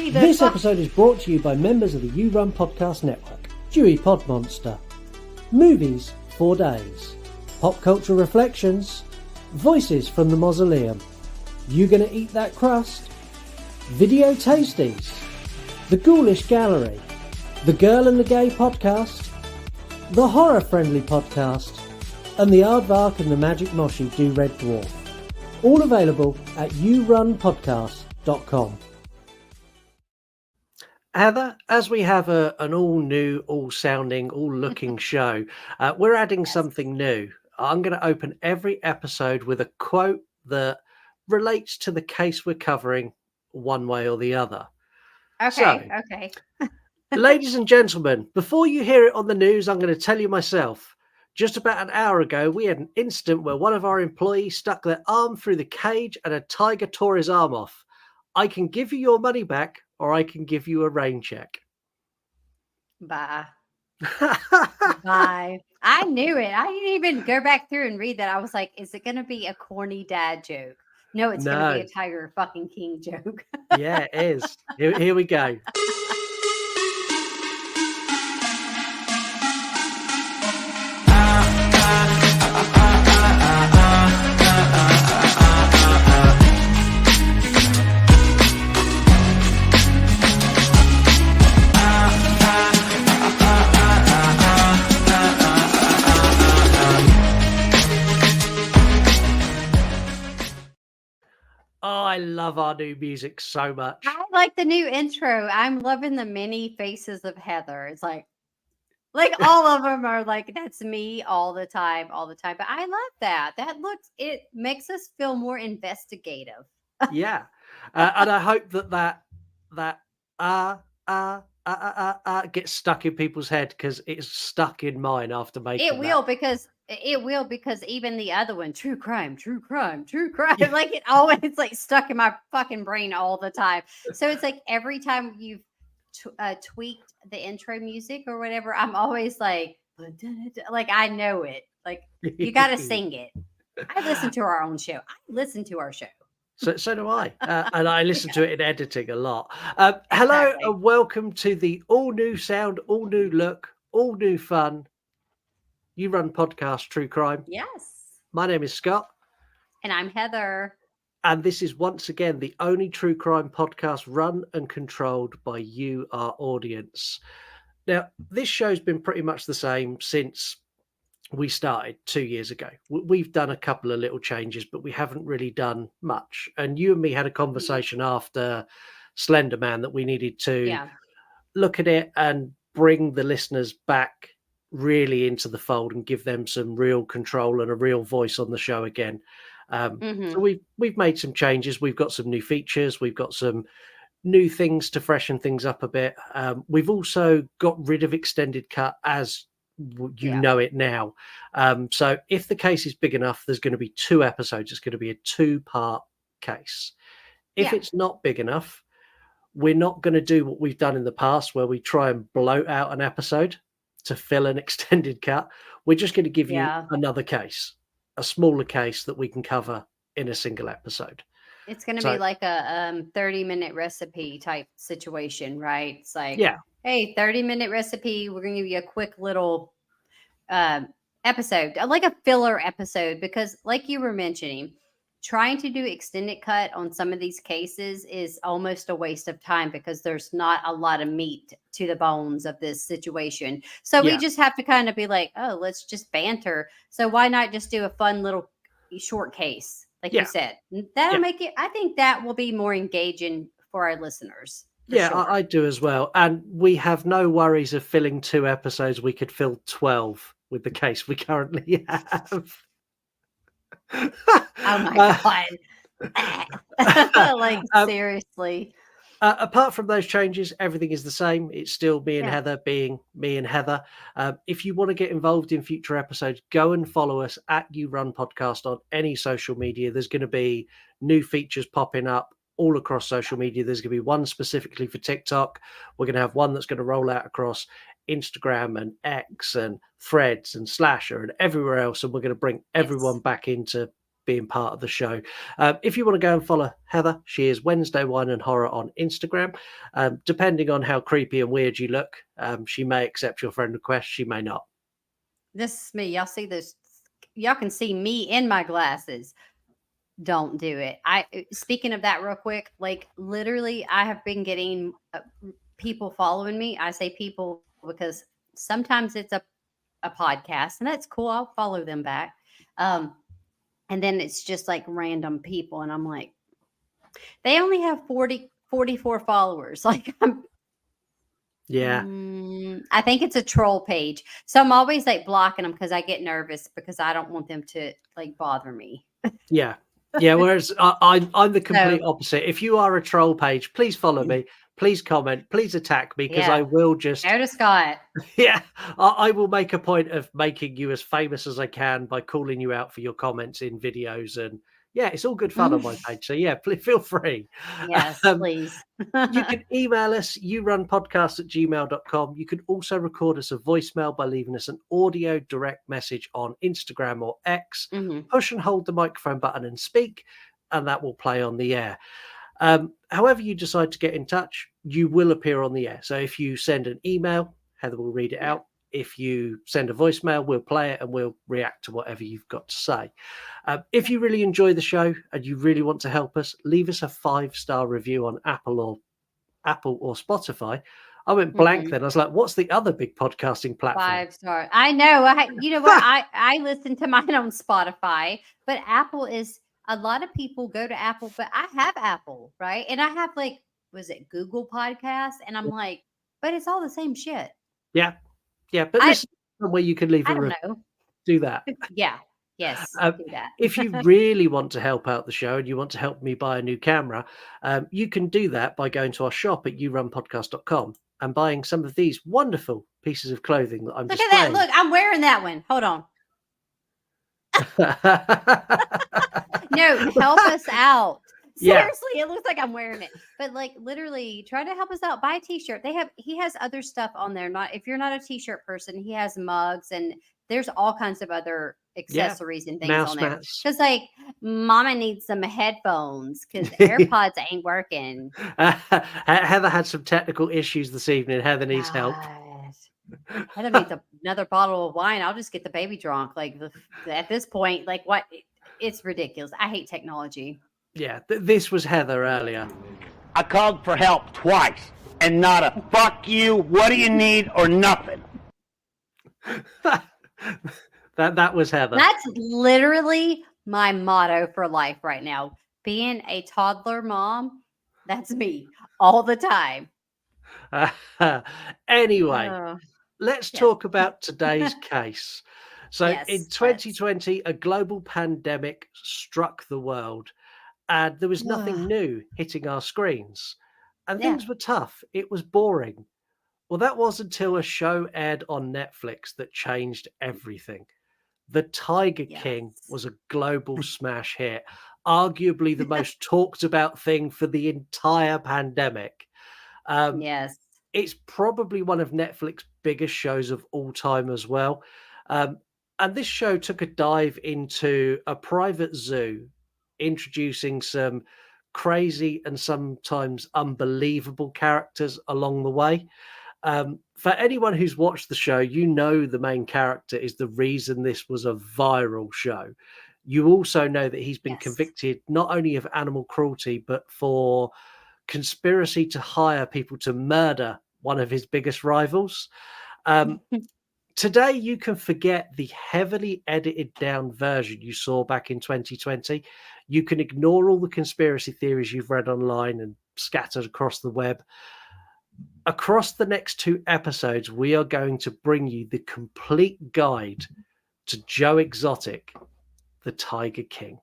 be the This episode is brought to you by members of the You Run Podcast Network. Dewey Pod Monster. Movies 4 Days. Pop Culture Reflections. Voices from the Mausoleum. You Gonna Eat That Crust? Video Tasties. The Ghoulish Gallery. The Girl and the Gay Podcast. The Horror Friendly Podcast. And the Aardvark and the Magic Moshi Do Red Dwarf. All available at yourunpodcast.com. Heather, as we have an all-new, all-sounding, all-looking show, we're adding something new. I'm going to open every episode with a quote that relates to the case we're covering one way or the other. Okay. Ladies and gentlemen, before you hear it on the news, I'm going to tell you myself. Just about an hour ago, we had an incident where one of our employees stuck their arm through the cage and a tiger tore his arm off. I can give you your money back, or I can give you a rain check. Bye. Bye. I knew it. I didn't even go back through and read that. I was like, is it going to be a corny dad joke? No, it's going to be a Tiger fucking King joke. Yeah, it is. Here we go. Oh, I love our new music so much. I like the new intro. I'm loving the many faces of Heather. It's like all of them are like, that's me all the time. But I love that. It makes us feel more investigative. Yeah. And I hope that gets stuck in people's head, because it's stuck in mine after making it will because even the other one, true crime, Yeah. like it always like stuck in my fucking brain all the time. So it's like every time you've tweaked the intro music or whatever, I'm always like I know it. Like, you got to sing it. I listen to our own show. I listen to our show. So do I, and I listen to it in editing a lot. Hello and welcome to the all new sound, all new look, all new fun You Run Podcast True Crime. Yes. My name is Scott. And I'm Heather. And this is once again the only true crime podcast run and controlled by you, our audience. Now, this show's been pretty much the same since we started 2 years ago. We've done a couple of little changes, but we haven't really done much. And you and me had a conversation after Slender Man that we needed to look at it and bring the listeners back really into the fold and give them some real control and a real voice on the show again. So we've made some changes. We've got some new features. We've got some new things to freshen things up a bit. We've also got rid of extended cut as you know it now. So if the case is big enough, there's going to be 2 episodes. It's going to be a 2-part case. If it's not big enough, we're not going to do what we've done in the past where we try and bloat out an episode to fill an extended cut. We're just going to give you another case, a smaller case that we can cover in a single episode. It's going to be like a 30-minute recipe type situation, right? It's like, hey, 30-minute recipe. We're going to give you a quick little episode, like a filler episode, because like you were mentioning, trying to do extended cut on some of these cases is almost a waste of time because there's not a lot of meat to the bones of this situation. So we just have to kind of be like, oh, let's just banter. So why not just do a fun little short case? Like you said, that'll make it, I think that will be more engaging for our listeners. Sure. I do as well. And we have no worries of filling 2 episodes. We could fill 12 with the case we currently have. Oh my God. Like, seriously. Apart from those changes, everything is the same. It's still me and Heather being me and Heather. If you want to get involved in future episodes, go and follow us at You Run Podcast on any social media. There's going to be new features popping up all across social media. There's going to be one specifically for TikTok. We're going to have one that's going to roll out across Instagram and X and Threads and Slasher and everywhere else. And we're going to bring everyone back into being part of the show. If you want to go and follow Heather, she is Wednesday Wine and Horror on Instagram. Depending on how creepy and weird you look, she may accept your friend request, she may not. This is me. Y'all see this? Y'all can see me in my glasses. Don't do it. Speaking of that real quick, like literally I have been getting people following me. I say people because sometimes it's a podcast, and that's cool. I'll follow them back. And then it's just like random people, and I'm like, they only have 44 followers. Like Yeah. I think it's a troll page. So I'm always like blocking them because I get nervous because I don't want them to like bother me. Yeah. Yeah, whereas I'm the complete opposite. If you are a troll page, please follow me, please comment, please attack me, because I will just go to Scott. Yeah, I will make a point of making you as famous as I can by calling you out for your comments in videos, and yeah, it's all good fun on my page. So yeah, feel free. Yes, please. You can email us, yourunpodcast@gmail.com. You can also record us a voicemail by leaving us an audio direct message on Instagram or X. Push and hold the microphone button and speak, and that will play on the air. However you decide to get in touch, you will appear on the air. So if you send an email, Heather will read it out. If you send a voicemail, we'll play it and we'll react to whatever you've got to say. If you really enjoy the show and you really want to help us, leave us a 5-star review on Apple or Spotify. I went blank then. I was like, what's the other big podcasting platform? 5-star. I know. You know what? I listen to mine on Spotify, but Apple is, a lot of people go to Apple, but I have Apple, right? And I have like, was it Google Podcasts? And I'm like, but it's all the same shit. Yeah. Yeah. But this is where you can leave a review. Do that. Yeah. Yes. Do that. If you really want to help out the show and you want to help me buy a new camera, you can do that by going to our shop at yourunpodcast.com and buying some of these wonderful pieces of clothing that I'm Look displaying. at that. Look, I'm wearing that one. Hold on. No, help us out. Seriously, it looks like I'm wearing it. But like literally try to help us out. Buy a t-shirt. He has other stuff on there. Not if you're not a t-shirt person, he has mugs and there's all kinds of other accessories and things on there. Because like mama needs some headphones because AirPods ain't working. Heather had some technical issues this evening. Heather needs help. Heather needs another bottle of wine. I'll just get the baby drunk. Like at this point, like what? It's ridiculous. I hate technology. Yeah, this was Heather earlier. I called for help twice, and not a fuck you, what do you need, or nothing. That was Heather. That's literally my motto for life right now. Being a toddler mom, that's me all the time. Anyway, let's talk about today's case. So in 2020, a global pandemic struck the world. And there was nothing new hitting our screens. And things were tough. It was boring. Well, that was until a show aired on Netflix that changed everything. The Tiger King was a global smash hit, arguably the most talked about thing for the entire pandemic. It's probably one of Netflix's biggest shows of all time as well. And this show took a dive into a private zoo, introducing some crazy and sometimes unbelievable characters along the way. For anyone who's watched the show, you know the main character is the reason this was a viral show. You also know that he's been convicted not only of animal cruelty, but for conspiracy to hire people to murder one of his biggest rivals. Today, you can forget the heavily edited down version you saw back in 2020. You can ignore all the conspiracy theories you've read online and scattered across the web. Across the next 2 episodes, we are going to bring you the complete guide to Joe Exotic, the Tiger King.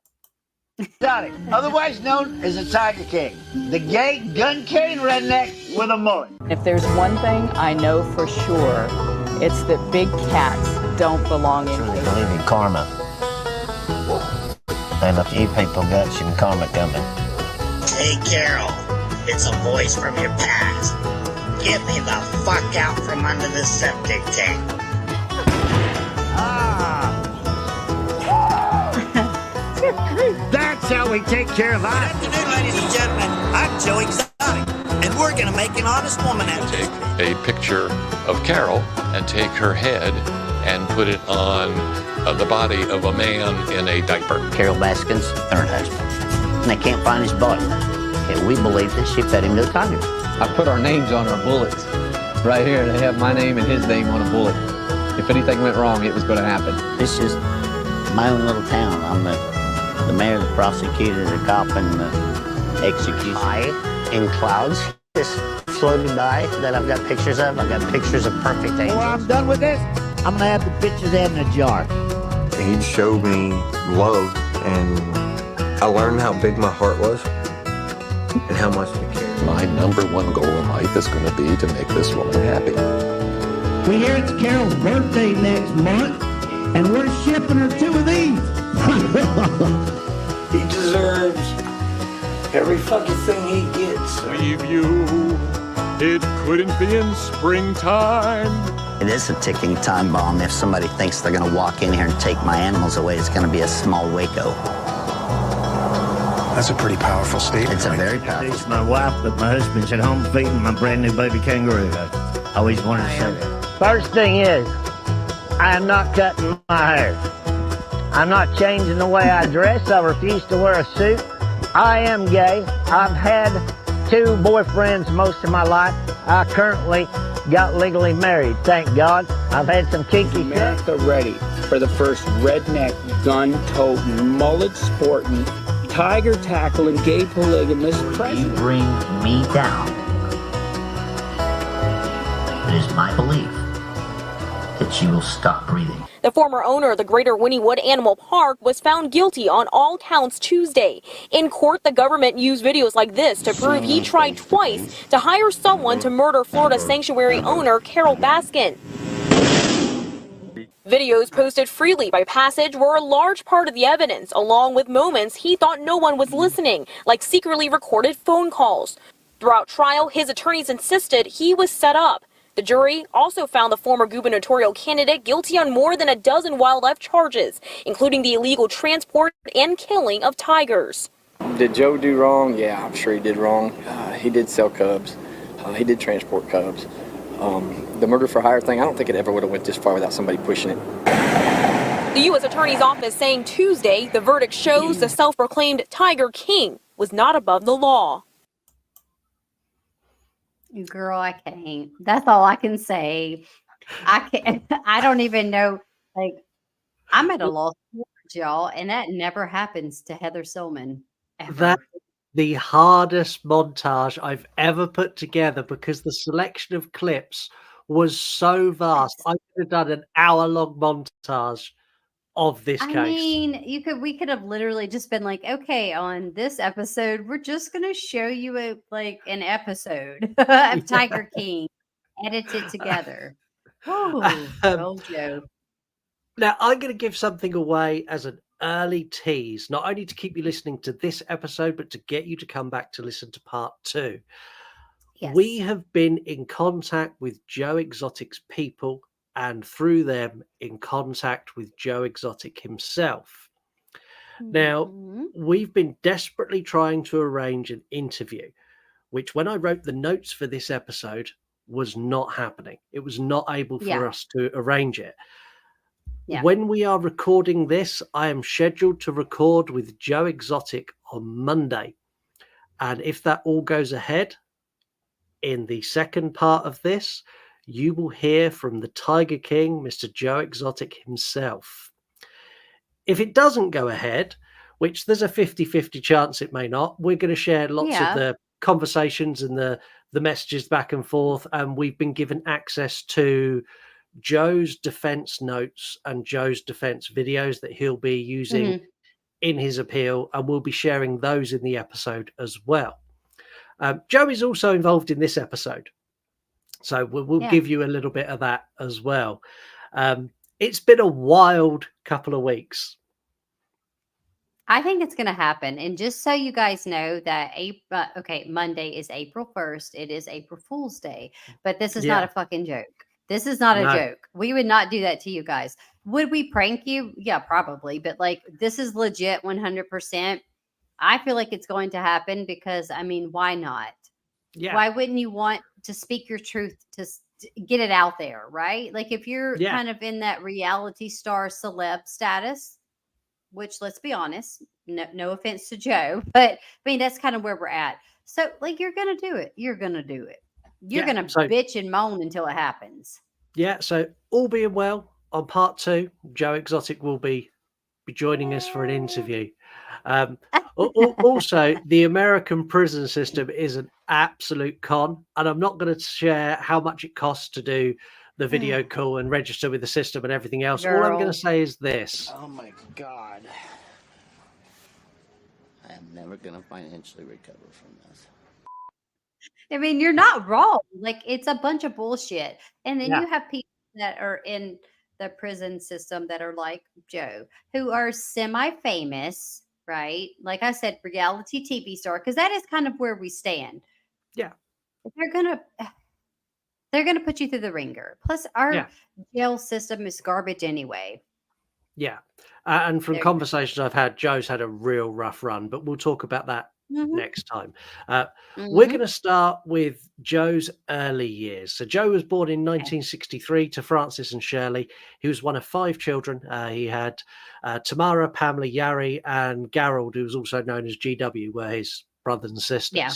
Exotic, otherwise known as the Tiger King, the gay gun-carrying redneck with a mullet. If there's one thing I know for sure, it's that big cats don't belong in here. I believe in karma. And if you people got some karma coming. Hey, Carol, it's a voice from your past. Get me the fuck out from under this septic tank. shall we take care of Good us? afternoon, ladies and gentlemen. I'm Joe Exotic, and we're gonna make an honest woman out of Take you. a picture of Carol and take her head and put it on the body of a man in a diaper. Carol Baskin's third husband. And they can't find his body. And we believe that she fed him to the tigers. I put our names on our bullets. Right here, they have my name and his name on a bullet. If anything went wrong, it was going to happen. This is my own little town. I'm the mayor, the prosecutor, the cop, and the executioner. High in clouds just floated by that I've got pictures of. I've got pictures of perfect Before I'm angels. done with this, I'm gonna have the pictures in a jar. He showed me love, and I learned how big my heart was and how much I cared. My number one goal in life is going to be to make this woman happy. We hear it's Carol's birthday next month, and we're shipping her 2 of these. He deserves every fucking thing he gets. Leave you, it couldn't be in springtime. It is a ticking time bomb. If somebody thinks they're going to walk in here and take my animals away, it's going to be a small Waco. That's a pretty powerful statement. It's a very powerful. It's my wife, but my husband's at home feeding my brand new baby kangaroo. I always wanted to say that. First thing is, I am not cutting my hair. I'm not changing the way I dress. I refuse to wear a suit. I am gay. I've had 2 boyfriends most of my life. I currently got legally married, thank God. I've had some kinky sex. America ready for the first redneck, gun-toting, mullet-sporting, tiger-tackling, gay polygamous president. Bring me down. It is my belief that you will stop breathing. The former owner of the Greater Wynnewood Animal Park was found guilty on all counts Tuesday. In court, the government used videos like this to prove he tried twice to hire someone to murder Florida sanctuary owner Carol Baskin. Videos posted freely by Passage were a large part of the evidence, along with moments he thought no one was listening, like secretly recorded phone calls. Throughout trial, his attorneys insisted he was set up. The jury also found the former gubernatorial candidate guilty on more than a dozen wildlife charges, including the illegal transport and killing of tigers. Did Joe do wrong? Yeah, I'm sure he did wrong. He did sell cubs. He did transport cubs. The murder for hire thing, I don't think it ever would have went this far without somebody pushing it. The U.S. Attorney's Office saying Tuesday the verdict shows the self-proclaimed Tiger King was not above the law. Girl, I can't. That's all I can say. I can't. I don't even know. Like, I'm at a loss for words, y'all, and that never happens to Heather Silman. Ever. That's the hardest montage I've ever put together because the selection of clips was so vast. I could have done an hour-long montage of this case. I mean, we could have literally just been like, okay, on this episode, we're just gonna show you an episode of Tiger King edited together. Oh, Joe. Now I'm going to give something away as an early tease, not only to keep you listening to this episode, but to get you to come back to listen to part 2. Yes. We have been in contact with Joe Exotic's people and through them in contact with Joe Exotic himself. Now, we've been desperately trying to arrange an interview, which when I wrote the notes for this episode was not happening. It was not able for us to arrange it. Yeah. When we are recording this, I am scheduled to record with Joe Exotic on Monday. And if that all goes ahead, in the second part of this, you will hear from the Tiger King, Mr. Joe Exotic himself. If it doesn't go ahead, which there's a 50-50 chance it may not, we're going to share lots of the conversations and the messages back and forth. And we've been given access to Joe's defense notes and Joe's defense videos that he'll be using in his appeal. And we'll be sharing those in the episode as well. Joe is also involved in this episode. So we'll give you a little bit of that as well. It's been a wild couple of weeks. I think it's going to happen. And just so you guys know that Monday is April 1st. It is April Fool's Day. But this is not a fucking joke. This is not a joke. We would not do that to you guys. Would we prank you? Yeah, probably. But this is legit 100%. I feel like it's going to happen because, I mean, why not? Yeah. Why wouldn't you want to speak your truth to get it out there, right? Like if you're Yeah. kind of in that reality star celeb status, which let's be honest, no offense to Joe, but I mean that's kind of where we're at. So like you're gonna do it. You're gonna do it. You're Yeah. gonna So bitch and moan until it happens. yeah. So all being well, on part 2, Joe Exotic will be joining us for an interview. Also, the American prison system is an absolute con, and I'm not going to share how much it costs to do the video call and register with the system and everything else. All I'm going Girl. to say is this. Oh my God. I am never going to financially recover from this. I mean, you're not wrong. Like it's a bunch of bullshit. And then Yeah. you have people that are in the prison system that are like Joe, who are semi-famous, right? Like I said, reality TV star, because that is kind of where we stand. Yeah. They're gonna put you through the ringer. Plus, our Yeah. jail system is garbage anyway. Yeah. And from They're- conversations I've had, Joe's had a real rough run, but we'll talk about that Mhm. next time. We're going to start with Joe's early years. So Joe was born in 1963 to Francis and Shirley. He was one of 5 children. He had Tamara, Pamela, Yari, and Gerald, who was also known as GW, were his brothers and sisters. Yeah.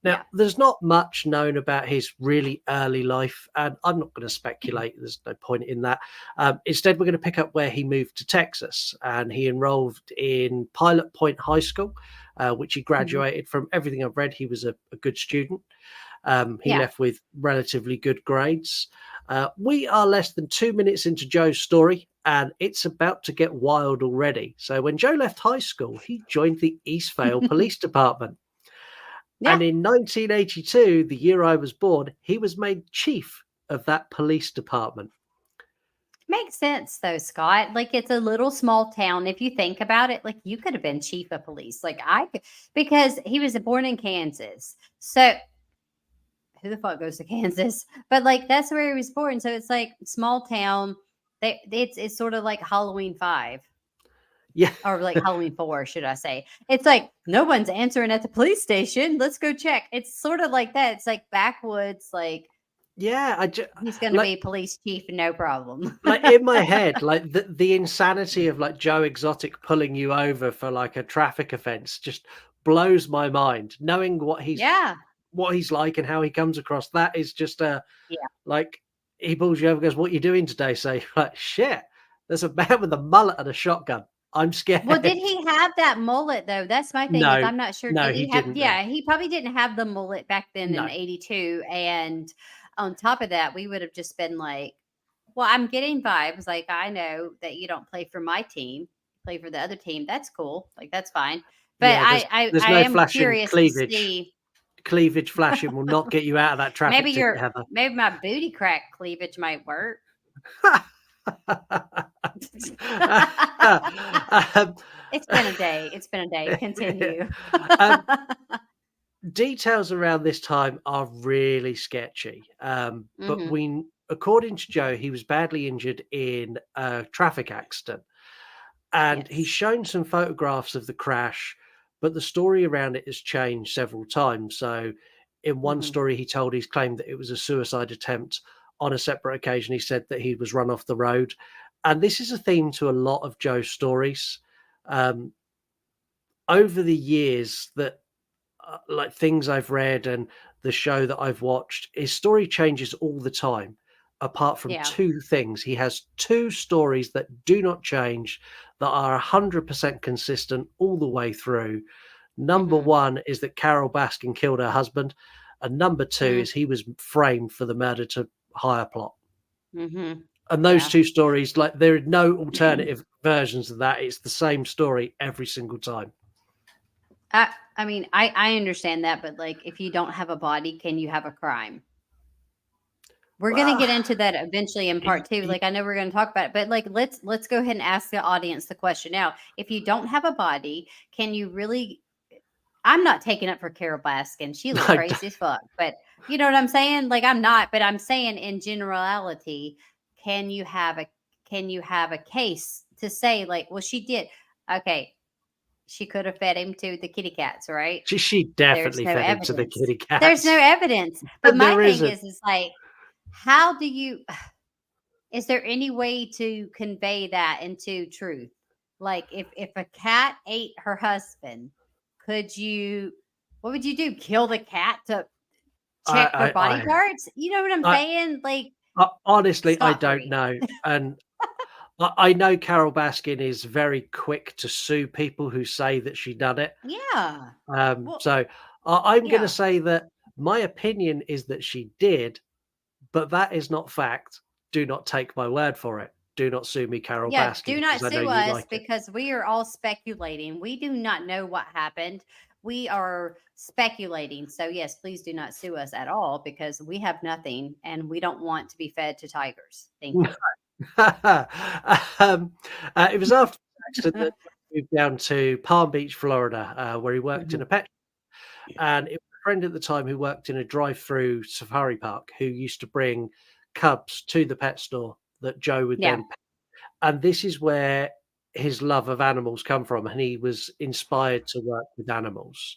Now, there's not much known about his really early life, and I'm not going to speculate. There's no point in that. Instead, we're going to pick up where he moved to Texas, and he enrolled in Pilot Point High School, which he graduated from. Everything I've read, he was a good student. He left with relatively good grades. We are less than 2 minutes into Joe's story, and it's about to get wild already. So when Joe left high school, he joined the Eastvale Police Department. Yeah. And in 1982, the year I was born, he was made chief of that police department. Makes sense though, Scott. Like it's a little small town. If you think about it, like you could have been chief of police. Like I could, because he was born in Kansas. So who the fuck goes to Kansas? But like that's where he was born. So it's like small town. It's sort of like Halloween 5. Yeah. Or like Halloween 4, should I say. It's like no one's answering at the police station. Let's go check. It's sort of like that. It's like backwoods, like yeah, he's gonna be police chief, no problem. Like in my head, like the insanity of like Joe Exotic pulling you over for like a traffic offense just blows my mind. Knowing what he's like and how he comes across, that is just like he pulls you over and goes, "What you doing today?" Say like, "Shit, there's a man with a mullet and a shotgun. I'm scared." Well, did he have that mullet though? That's my thing. No, is I'm not sure. no, Did he he have? didn't, Yeah, he probably didn't have the mullet back then No. in '82. And on top of that, we would have just been like, "Well, I'm getting vibes. Like I know that you don't play for my team, play for the other team. That's cool. Like that's fine." But Yeah, there's I no am flashing curious cleavage. to see. Cleavage flashing will not get you out of that traffic ticket, Heather. Maybe my booty crack cleavage might work. It's been a day. It's been a day. Continue. Details around this time are really sketchy. But Mhm. according to Joe, he was badly injured in a traffic accident. And he's shown some photographs of the crash, but the story around it has changed several times. So in one Mhm. story, he told he's claimed that it was a suicide attempt. On a separate occasion, he said that he was run off the road. And this is a theme to a lot of Joe's stories. Over the years that like things I've read and the show that I've watched, his story changes all the time. Apart from 2 things, he has 2 stories that do not change, that are 100% consistent all the way through. Number 1 is that Carol Baskin killed her husband, and number 2 is he was framed for the murder to hire plot. Mhm. And those 2 stories, like there are no alternative versions of that. It's the same story every single time. I mean, I understand that, but like, if you don't have a body, can you have a crime? We're gonna get into that eventually in part 2. Like, I know we're gonna talk about it, but like, let's go ahead and ask the audience the question now. If you don't have a body, can you really? I'm not taking up for Carol Baskin. She looks crazy as fuck, but you know what I'm saying? Like, I'm not, but I'm saying in generality, can you have a case to say like, well, she did? Okay, she could have fed him to the kitty cats, right? She There's definitely no fed him to the evidence. kitty There's no cats. evidence. But my There thing isn't. is like, how do you? Is there any way to convey that into truth? Like, if a cat ate her husband, could you? What would you do? Kill the cat to check for I, I, I, bodyguards? You know what I'm I, saying? Like, honestly, I don't scot-free. know. And I know Carol Baskin is very quick to sue people who say that she done it. Yeah. Well, So I'm going to yeah. say that my opinion is that she did, but that is not fact. Do not take my word for it. Do not sue me, Carol Yeah, Baskin, do not because I know sue you us like it. because we are all speculating. We do not know what happened. We are speculating. So, yes, please do not sue us at all because we have nothing and we don't want to be fed to tigers. Thank you. It was after the accident that he moved down to Palm Beach, Florida, where he worked in a pet shop. And it was a friend at the time who worked in a drive-through safari park who used to bring cubs to the pet store that Joe would Yeah. then pet. And this is where his love of animals come from, and he was inspired to work with animals.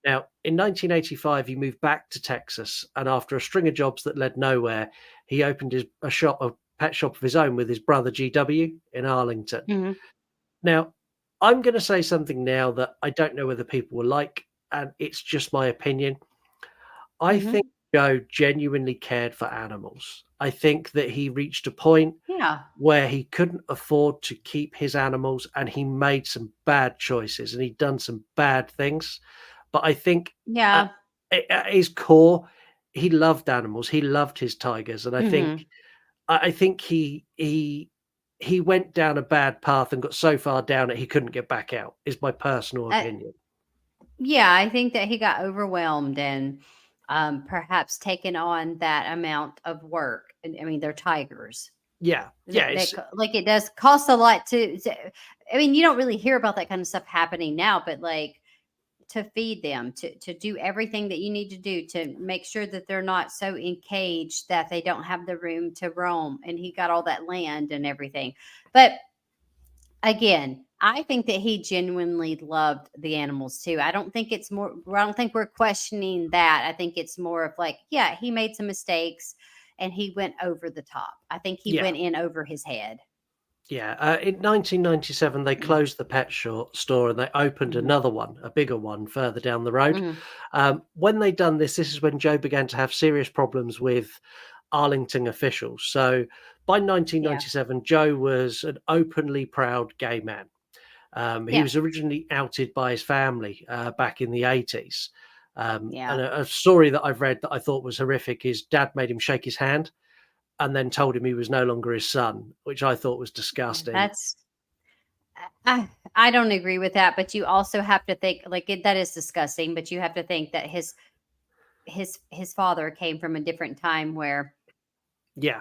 Now, in 1985, he moved back to Texas, and after a string of jobs that led nowhere, he opened a pet shop of his own with his brother GW in Arlington. Mm-hmm. Now, I'm going to say something now that I don't know whether people will like, and it's just my opinion. I Mm-hmm. think Joe genuinely cared for animals. I think that he reached a point Yeah. where he couldn't afford to keep his animals, and he made some bad choices, and he'd done some bad things. But I think Yeah. at his core, he loved animals. He loved his tigers, and I Mm-hmm. think he went down a bad path and got so far down it he couldn't get back out. Is my personal opinion. Yeah, I think that he got overwhelmed and perhaps taken on that amount of work. And I mean, they're tigers. Yeah, That like it does cost a lot I mean, you don't really hear about that kind of stuff happening now, but like to feed them, to do everything that you need to do to make sure that they're not so encaged that they don't have the room to roam. And he got all that land and everything. But again, I think that he genuinely loved the animals too. I don't think it's more, I don't think we're questioning that. I think it's more of like, yeah, he made some mistakes and he went over the top. I think he Yeah. went in over his head. Yeah, in 1997, they closed the pet store and they opened another one, a bigger one, further down the road. When they done this is when Joe began to have serious problems with Arlington officials. So by 1997, Joe was an openly proud gay man. He was originally outed by his family back in the 80s. And a story that I've read that I thought was horrific is dad made him shake his hand and then told him he was no longer his son, which I thought was disgusting. That's I don't agree with that, but you also have to think like that is disgusting, but you have to think that his father came from a different time where Yeah.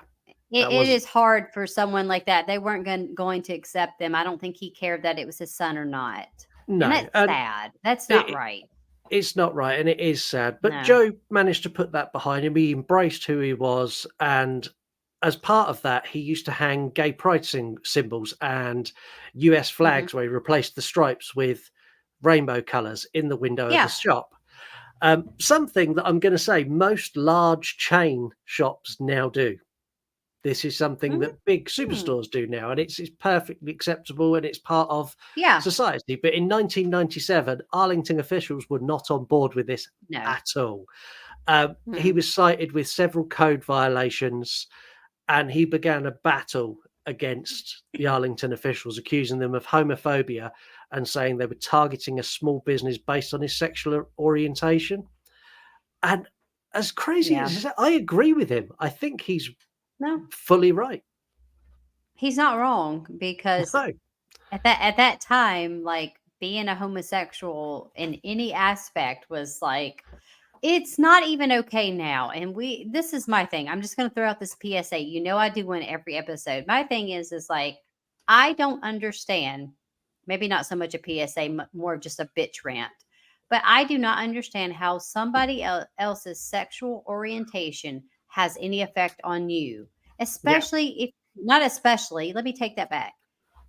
it is hard for someone like that. They weren't going to accept them. I don't think he cared that it was his son or not. No, And that's sad. That's not right. It's not right, and it is sad. But No. Joe managed to put that behind him. He embraced who he was, and as part of that, he used to hang gay pride symbols and US flags where he replaced the stripes with rainbow colours in the window of the shop. Something that I'm going to say most large chain shops now do. This is something that big superstores do now, and it's perfectly acceptable and it's part of society. But in 1997, Arlington officials were not on board with this at all. He was cited with several code violations, and he began a battle against the Arlington officials, accusing them of homophobia and saying they were targeting a small business based on his sexual orientation. And as crazy as that, I agree with him. I think he's fully right. He's not wrong because at that time, like being a homosexual in any aspect was like it's not even okay now. And this is my thing. I'm just going to throw out this PSA. You know, I do one every episode. My thing is like, I don't understand, maybe not so much a PSA, more of just a bitch rant, but I do not understand how somebody else's sexual orientation has any effect on you, especially if not, especially, let me take that back.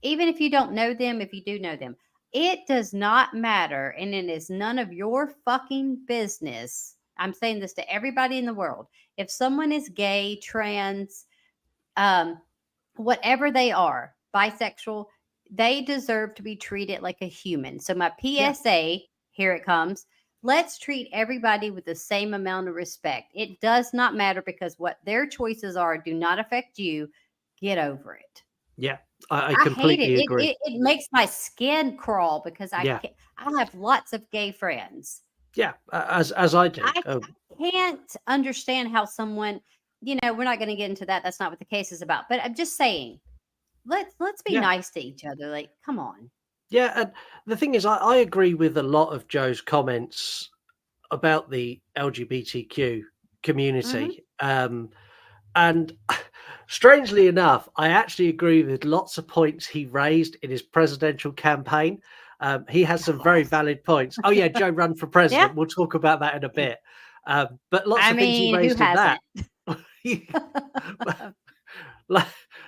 Even if you don't know them, if you do know them, It does not matter, and it is none of your fucking business. I'm saying this to everybody in the world. If someone is gay, trans, um, whatever they are, bisexual, they deserve to be treated like a human. So my PSA, here it comes. Let's treat everybody with the same amount of respect. It does not matter because what their choices are do not affect you. Get over it. Yeah, I I hate it. completely agree. It makes my skin crawl because Yeah. I have lots of gay friends. Yeah, as I do. I can't understand how someone, we're not going to get into that. That's not what the case is about. But I'm just saying, let's be Yeah. nice to each other. Like, come on. Yeah, and the thing is, I agree with a lot of Joe's comments about the LGBTQ community. And strangely enough, I actually agree with lots of points he raised in his presidential campaign. He has some very valid points. Oh yeah, Joe run for president. Yeah. We'll talk about that in a bit. But lots I of things he mean, who raised in that. hasn't?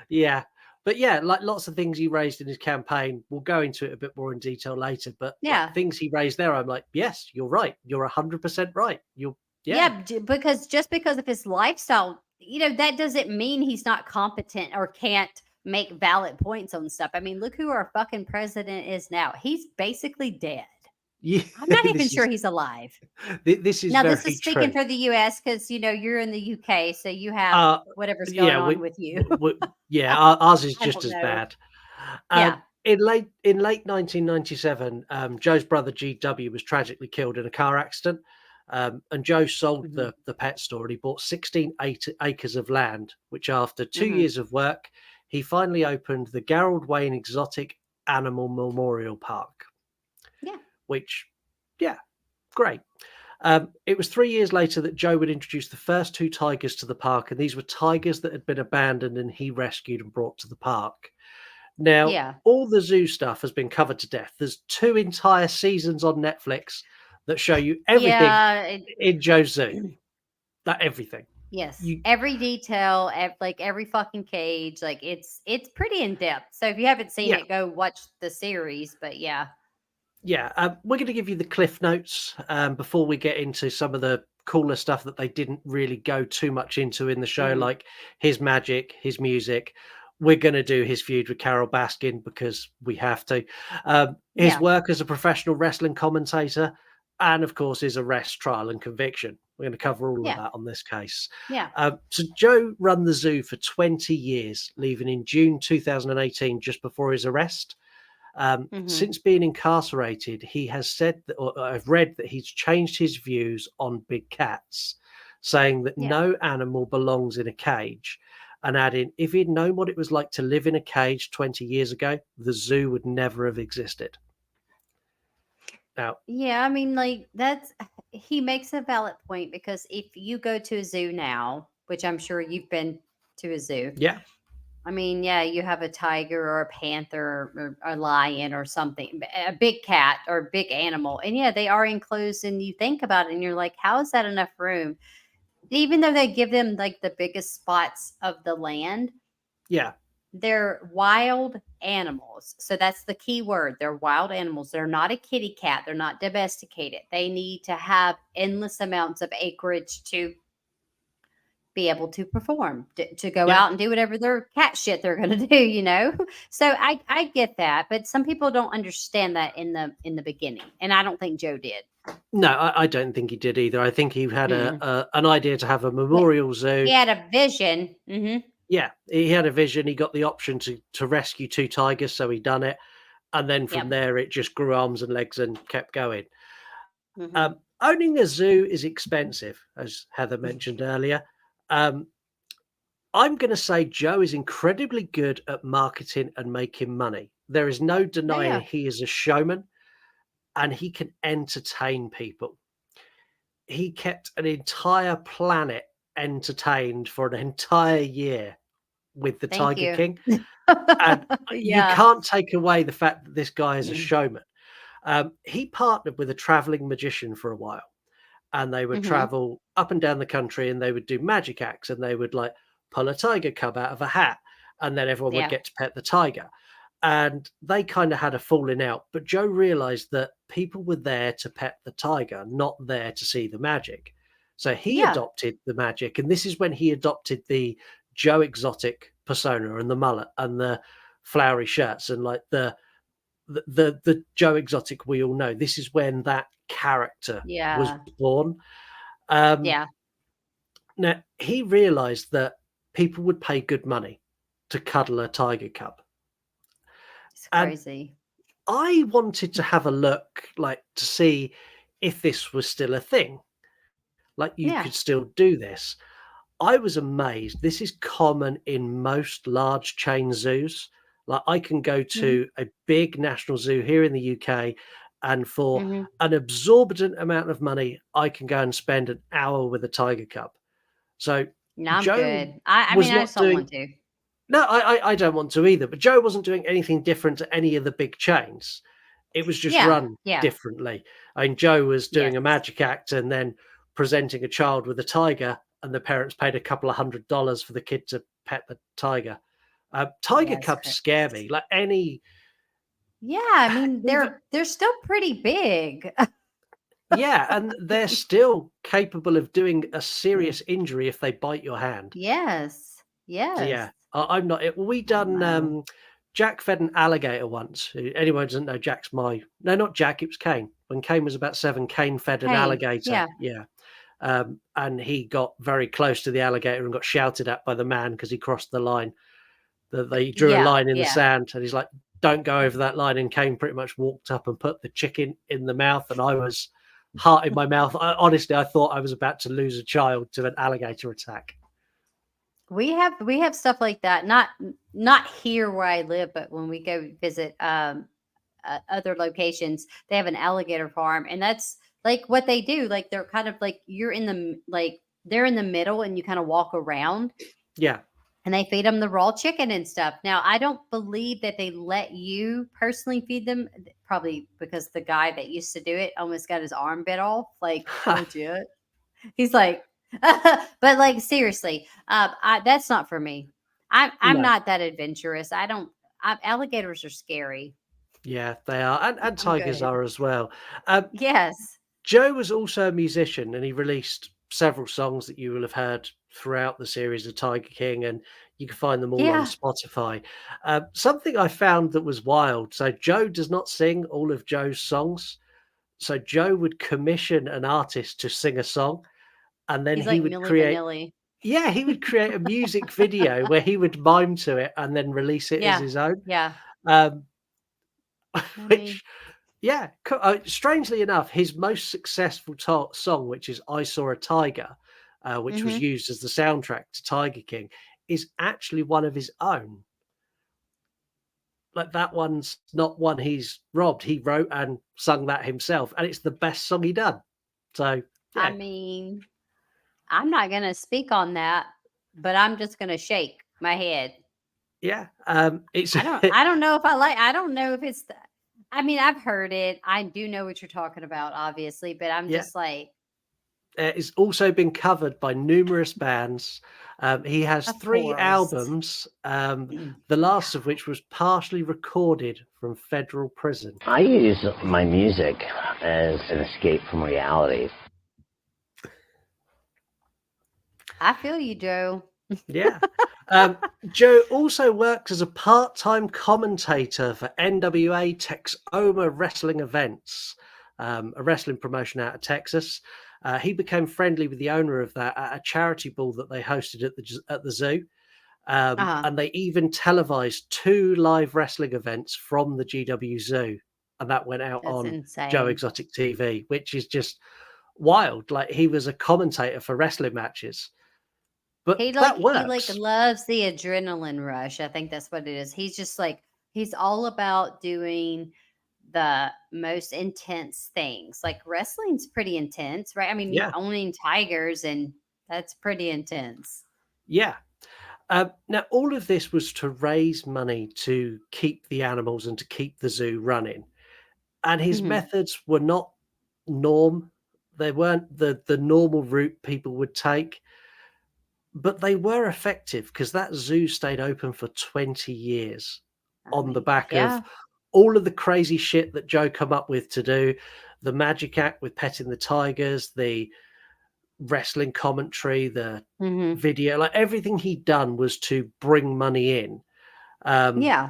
Yeah. But yeah, like lots of things he raised in his campaign. We'll go into it a bit more in detail later. But like, Yeah. things he raised there, I'm like, yes, you're right. You're 100% right. Yeah, because just because of his lifestyle, that doesn't mean he's not competent or can't make valid points on stuff. I mean, look who our fucking president is now. He's basically dead. Yeah, I'm not even sure he's alive. This is Now, very this is speaking true. for the U.S. because you're in the UK, so you have whatever's going on with you. Ours is I just don't as know. bad. Yeah. In late 1997, Joe's brother GW was tragically killed in a car accident. And Joe sold the pet store and he bought 16 acres of land, which after 2 years of work, he finally opened the Gerald Wayne Exotic Animal Memorial Park. Yeah. Which, great. It was 3 years later that Joe would introduce the first 2 tigers to the park, and these were tigers that had been abandoned and he rescued and brought to the park. Now, all the zoo stuff has been covered to death. There's 2 entire seasons on Netflix that show you everything in Joe's zoo. Everything. Yes, every detail, like every fucking cage, like it's pretty in depth. So if you haven't seen it, go watch the series. But yeah, we're going to give you the cliff notes before we get into some of the cooler stuff that they didn't really go too much into in the show, like his magic, his music. We're going to do his feud with Carol Baskin because we have to. His work as a professional wrestling commentator, and of course his arrest, trial, and conviction. We're going to cover all of that on this case. Yeah. So Joe ran the zoo for 20 years, leaving in June 2018, just before his arrest. Since being incarcerated, he has said that, or I've read that he's changed his views on big cats, saying that no animal belongs in a cage, and adding, if he'd known what it was like to live in a cage 20 years ago, the zoo would never have existed. Now, yeah, I mean, like he makes a valid point because if you go to a zoo now, which I'm sure you've been to a zoo, I mean, you have a tiger or a panther or a lion or something, a big cat or a big animal. And they are enclosed and you think about it and you're like, how is that enough room? Even though they give them like the biggest spots of the land. Yeah. They're wild animals. So that's the key word. They're wild animals. They're not a kitty cat. They're not domesticated. They need to have endless amounts of acreage to be able to perform, to go out and do whatever their cat shit they're going to do, So I get that, but some people don't understand that in the beginning, and I don't think Joe did. No, I don't think he did either. I think he had an idea to have a memorial zoo. He had a vision. Yeah, he had a vision. He got the option to rescue 2 tigers, so he done it, and then from there it just grew arms and legs and kept going. Owning a zoo is expensive, as Heather mentioned earlier. I'm going to say Joe is incredibly good at marketing and making money. There is no denying he is a showman and he can entertain people. He kept an entire planet entertained for an entire year with the Tiger King. And you can't take away the fact that this guy is a showman. He partnered with a traveling magician for a while. And they would travel up and down the country and they would do magic acts and they would like pull a tiger cub out of a hat and then everyone would get to pet the tiger. and they kind of had a falling out. But Joe realized that people were there to pet the tiger, not there to see the magic. So he Yeah. adopted the magic, and this is when he adopted the Joe Exotic persona and the mullet and the flowery shirts and like the Joe Exotic we all know. This is when that character was Yeah. born. Um, Yeah. Now he realized that people would pay good money to cuddle a tiger cub. It's And crazy. I wanted to have a look, like, to see if this was still a thing, like you Yeah. could still do this. I was amazed. This is common in most large chain zoos. Like, I can go Mhm. to a big national zoo here in the UK, and for Mhm. an exorbitant amount of money, I can go and spend an hour with a tiger cub. So No, I'm Joe good. I was mean, I not just don't want doing. to. No, I don't want to either, but Joe wasn't doing anything different to any of the big chains. It was just Yeah. run Yeah. differently. I mean, Joe was Yes. doing a magic act and then presenting a child with a tiger, and the parents paid a couple of $100 for the kid to pet the tiger. Tiger Yeah, it's cubs scare me. Like any, Yeah, I mean, even they're still pretty big. yeah, and they're still capable of doing a serious injury if they bite your hand. Yes. So Yes. yeah, I'm not. We I don't done. know. Jack fed an alligator once. Anyone who doesn't know, Jack's my no, not Jack. It was Kane. When Kane was about 7, Kane fed an Pain. alligator. Yeah. Yeah, and he got very close to the alligator and got shouted at by the man because he crossed the line. They drew a Yeah. line in the Yeah. sand, and he's like, "Don't go over that line." And Kane pretty much walked up and put the chicken in the mouth, and I was heart in my mouth. Honestly, I thought I was about to lose a child to an alligator attack. We have stuff like that. Not here where I live, but when we go visit other locations, they have an alligator farm, and that's like what they do. Like they're kind of like you're in the like they're in the middle, and you kind of walk around, Yeah. and they feed them the raw chicken and stuff. Now, I don't believe that they let you personally feed them, probably because the guy that used to do it almost got his arm bit off, like legit. He's like, but like seriously, that's not for me. I'm No. not that adventurous. Alligators are scary. Yeah, they are, and I'm tigers good. are as well. Yes. Joe was also a musician, and he released several songs that you will have heard throughout the series of Tiger King, and you can find them all on Yeah. Spotify. Something I found that was wild. So Joe does not sing all of Joe's songs. So Joe would commission an artist to sing a song, and then He's he like would Milli create. Vanilli. Yeah, he would create a music video where he would mime to it and then release it as Yeah. his own. Yeah. Um, I mean, which yeah, strangely enough, his most successful song, which is "I Saw a Tiger," which was hmm used as the soundtrack to Tiger King, is actually one of his own. Like that one's not one he's robbed. He wrote and sung that himself, and it's the best song he done. So I yeah, mean, I'm not gonna speak on that, but I'm just gonna shake my head. yeah. It's I don't know if I like. I don't know if it's. I mean, I've heard it. I do know what you're talking about, obviously, but I'm yeah. just like, It's also been covered by numerous bands. He has of 3 course. albums, the last of which was partially recorded from federal prison. I use my music as an escape from reality. I feel you, Joe. Yeah. Joe also works as a part-time commentator for NWA Texoma wrestling events, a wrestling promotion out of Texas. He became friendly with the owner of that at a charity ball that they hosted at the zoo. Uh-huh. And they even televised 2 live wrestling events from the GW Zoo, and that went out That's on Joe insane. Exotic TV, which is just wild. Like he was a commentator for wrestling matches, but that He works. loves the adrenaline rush. I think that's what it is. He's just like he's all about doing the most intense things. Like wrestling's pretty intense, right? I mean, you Yeah, owning tigers and that's pretty intense. yeah. Now, all of this was to raise money to keep the animals and to keep the zoo running. And his hmm methods were not norm. They weren't the normal route people would take, but they were effective because that zoo stayed open for 20 years. on the back yeah. of all of the crazy shit that Joe come up with to do, the magic act with petting the tigers, the wrestling commentary, the Mhm. video, like everything he'd done was to bring money in. Yeah.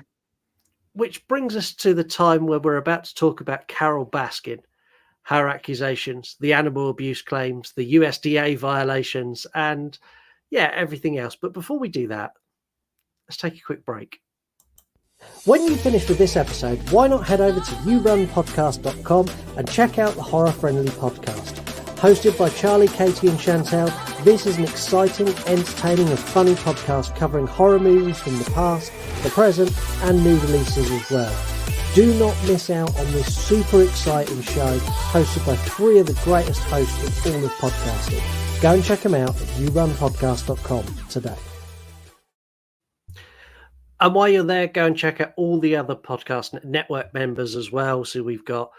Which brings us to the time where we're about to talk about Carol Baskin, her accusations, the animal abuse claims, the USDA violations, and yeah, everything else. But before we do that, let's take a quick break. When you finish with this episode, why not head over to yourunpodcast.com and check out the Horror Friendly Podcast. Hosted by Charlie, Katie and Chantel, this is an exciting, entertaining and funny podcast covering horror movies from the past, the present and new releases as well. Do not miss out on this super exciting show hosted by three of the greatest hosts in all of podcasting. Go and check them out at yourunpodcast.com today. And while you're there, go and check out all the other podcast network members as well. So we've got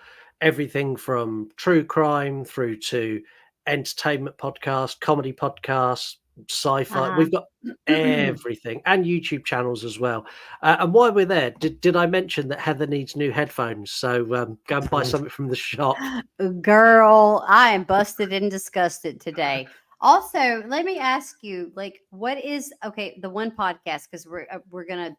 everything from true crime through to entertainment podcasts, comedy podcasts, sci-fi. We've got everything, and YouTube channels as well. And while we're there, did I mention that Heather needs new headphones? So go and buy something from the shop. Girl, I am busted and disgusted today. Also, let me ask you, like, what is the one podcast, because we're gonna,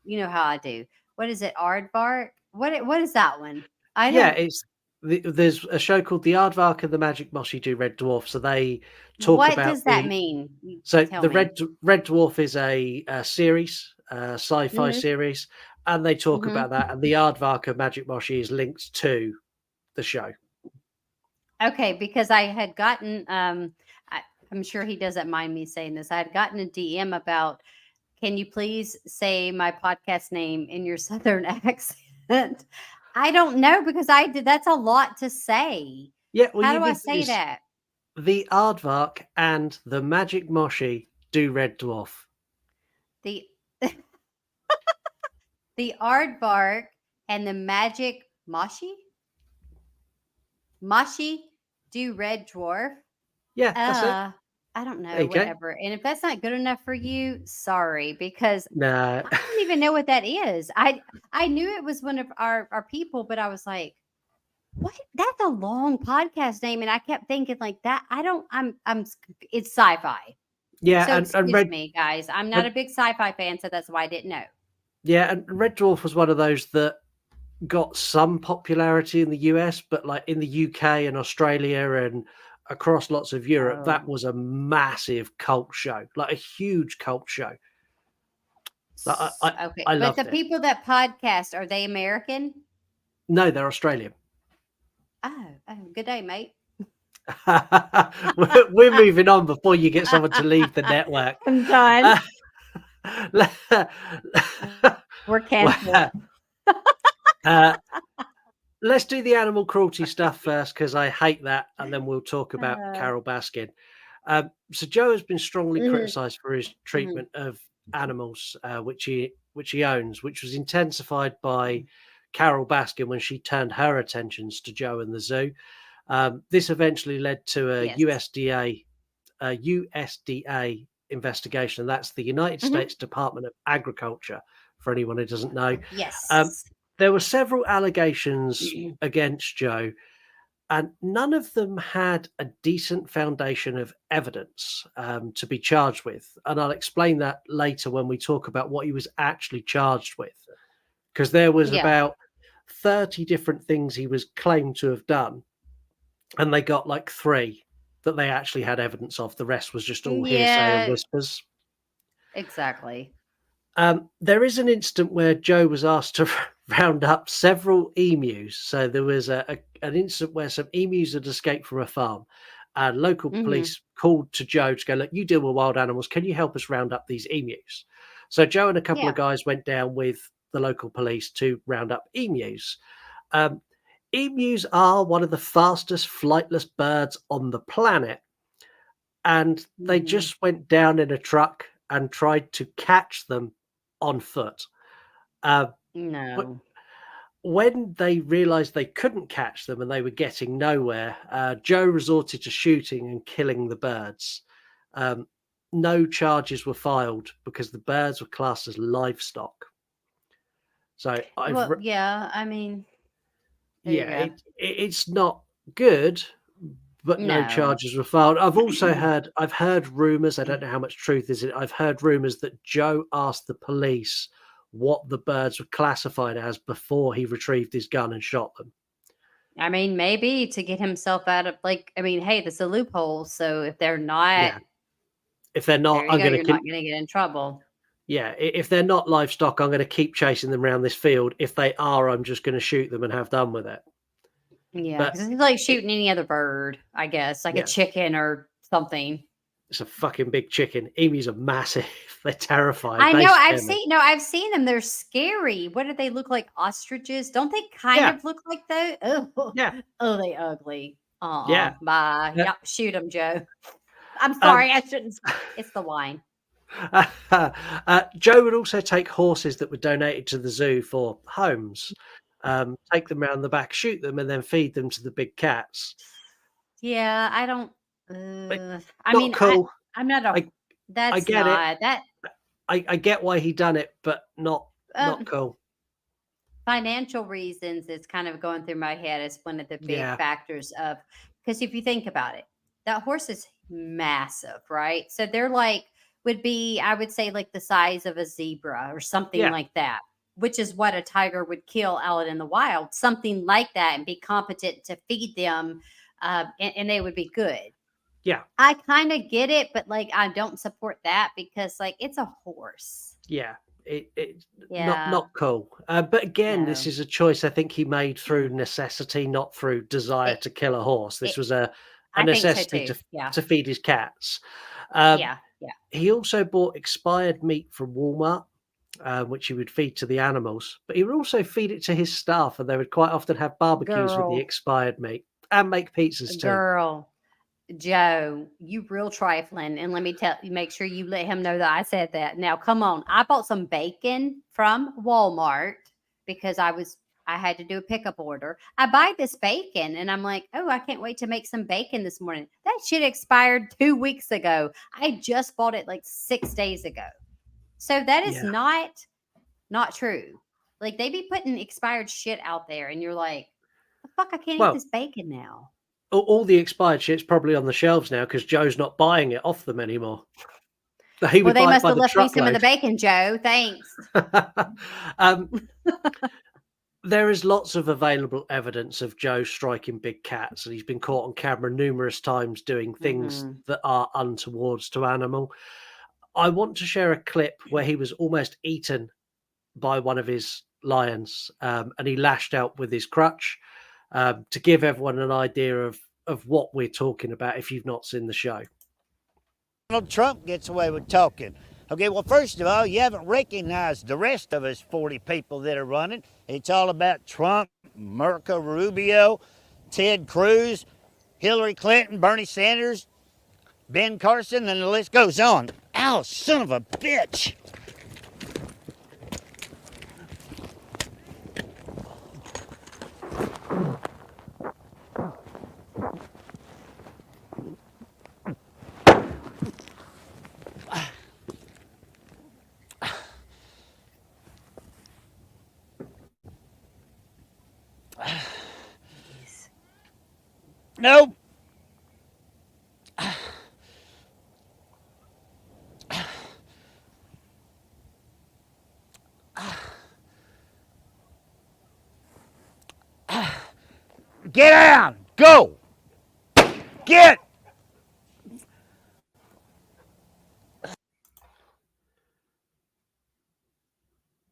you know how I do. What is it, Aardvark? What is that one? I Yeah, don't. there's a show called The Aardvark and the Magic Mossy do Red Dwarf. So they talk What about does that mean? So Tell the me. Red Dwarf is a series, sci-fi Mhm. series, and they talk Mhm. about that. And the Aardvark of Magic Mossy is linked to the show. Okay, because I had gotten I'm sure he doesn't mind me saying this. I had gotten a DM about, can you please say my podcast name in your southern accent? I don't know, because I did, that's a lot to say. Yeah, well, How you do I need say that? the Aardvark and the Magic Mossy do Red Dwarf. The the aardvark and the magic Moshi do red dwarf. Yeah, that's it. I don't There know, you go. whatever. And if that's not good enough for you, sorry, because No. I don't even know what that is. I knew it was one of our people, but I was like, what? That's a long podcast name, and I kept thinking like that. I don't. It's sci-fi. Yeah, So and excuse me, guys. I'm not a big sci-fi fan, so that's why I didn't know. Yeah, and Red Dwarf was one of those that got some popularity in the US, but like in the UK and Australia and across lots of Europe, that was a massive cult show, like a huge cult show. Like, Okay, I but loved the it. people that podcast, are they American? No, they're Australian. Oh, good day, mate. We're moving on before you get someone to leave the network. I'm done. We're canceled. Let's do the animal cruelty stuff first, because I hate that, and then we'll talk about Carol Baskin. So Joe has been strongly criticised for his treatment of animals, which he owns, which was intensified by Carol Baskin when she turned her attentions to Joe and the zoo. This eventually led to a USDA investigation. That's the United States Department of Agriculture, for anyone who doesn't know. Yes. There were several allegations against Joe, and none of them had a decent foundation of evidence to be charged with. And I'll explain that later when we talk about what he was actually charged with, because there was about 30 different things he was claimed to have done, and they got like 3 that they actually had evidence of. The rest was just all hearsay and whispers. Exactly. There is an incident where Joe was asked to round up several emus. So there was an incident where some emus had escaped from a farm, and local police called to Joe to go, look, you deal with wild animals. Can you help us round up these emus? So Joe and a couple of guys went down with the local police to round up emus. Emus are one of the fastest flightless birds on the planet. And they just went down in a truck and tried to catch them on foot. No. When they realized they couldn't catch them and they were getting nowhere, Joe resorted to shooting and killing the birds. No charges were filed because the birds were classed as livestock. So Well, yeah, I mean, there you go. it's not good, but no No. charges were filed. I've heard rumors. I don't know how much truth is it. I've heard rumors that Joe asked the police what the birds were classified as before he retrieved his gun and shot them. I mean, maybe to get himself out of I mean, hey, this is a loophole. So if they're not, If they're not, there you I'm go. going You're to not going to get in trouble. if they're not livestock, I'm going to keep chasing them around this field. If they are, I'm just going to shoot them and have done with it. Yeah, But because it's like shooting any other bird, I guess, like a Yeah. chicken or something. It's a fucking big chicken. Emus are massive. They're terrifying. I They know. scare me. I've seen them. They're scary. What do they look like? Ostriches? Don't they kind Yeah. of look like those? Oh, Yeah. oh, they ugly. Yeah. Bye. Yeah. Yep. Shoot them, Joe. I'm sorry. I shouldn't. It's the wine. Joe would also take horses that were donated to the zoo for homes, take them around the back, shoot them, and then feed them to the big cats. Yeah, I don't. I Not mean, cool. I'm not a. That's I get not it. that. I get why he done it, but not cool. Financial reasons is kind of going through my head as one of the big Yeah. factors of, because if you think about it, that horse is massive, right? So they're would be, I would say, like the size of a zebra or something Yeah. like that, which is what a tiger would kill out in the wild, something like that, and be competent to feed them, and they would be good. Yeah. I kind of get it, but I don't support that because it's a horse. Yeah. It Yeah. not cool. But again, this No. is a choice I think he made through necessity, not through desire to kill a horse. This was a I think so necessity too. Yeah. to feed his cats. Yeah. He also bought expired meat from Walmart, which he would feed to the animals, but he would also feed it to his staff, and they would quite often have barbecues with the Girl. expired meat and make pizzas too. Girl, Joe, you real trifling. And let me make sure you let him know that I said that. Now, come on. I bought some bacon from Walmart because I had to do a pickup order. I buy this bacon and I'm like, oh, I can't wait to make some bacon this morning. That shit expired 2 weeks ago. I just bought it 6 days ago. So that is not true. They be putting expired shit out there and you're like, the fuck, I can't eat this bacon now. All the expired shit's probably on the shelves now because Joe's not buying it off them anymore. He Well, would they buy it must by have the left me some of the truckload. bacon, Joe. Thanks. There is lots of available evidence of Joe striking big cats, and he's been caught on camera numerous times doing things that are untowards to animal. I want to share a clip where he was almost eaten by one of his lions, and he lashed out with his crutch, to give everyone an idea of what we're talking about if you've not seen the show. Donald Trump gets away with talking. Okay, well, first of all, you haven't recognized the rest of us 40 people that are running. It's all about Trump, Marco Rubio, Ted Cruz, Hillary Clinton, Bernie Sanders, Ben Carson, and the list goes on. Ow, son of a bitch! Nope. Get down! Go! Get!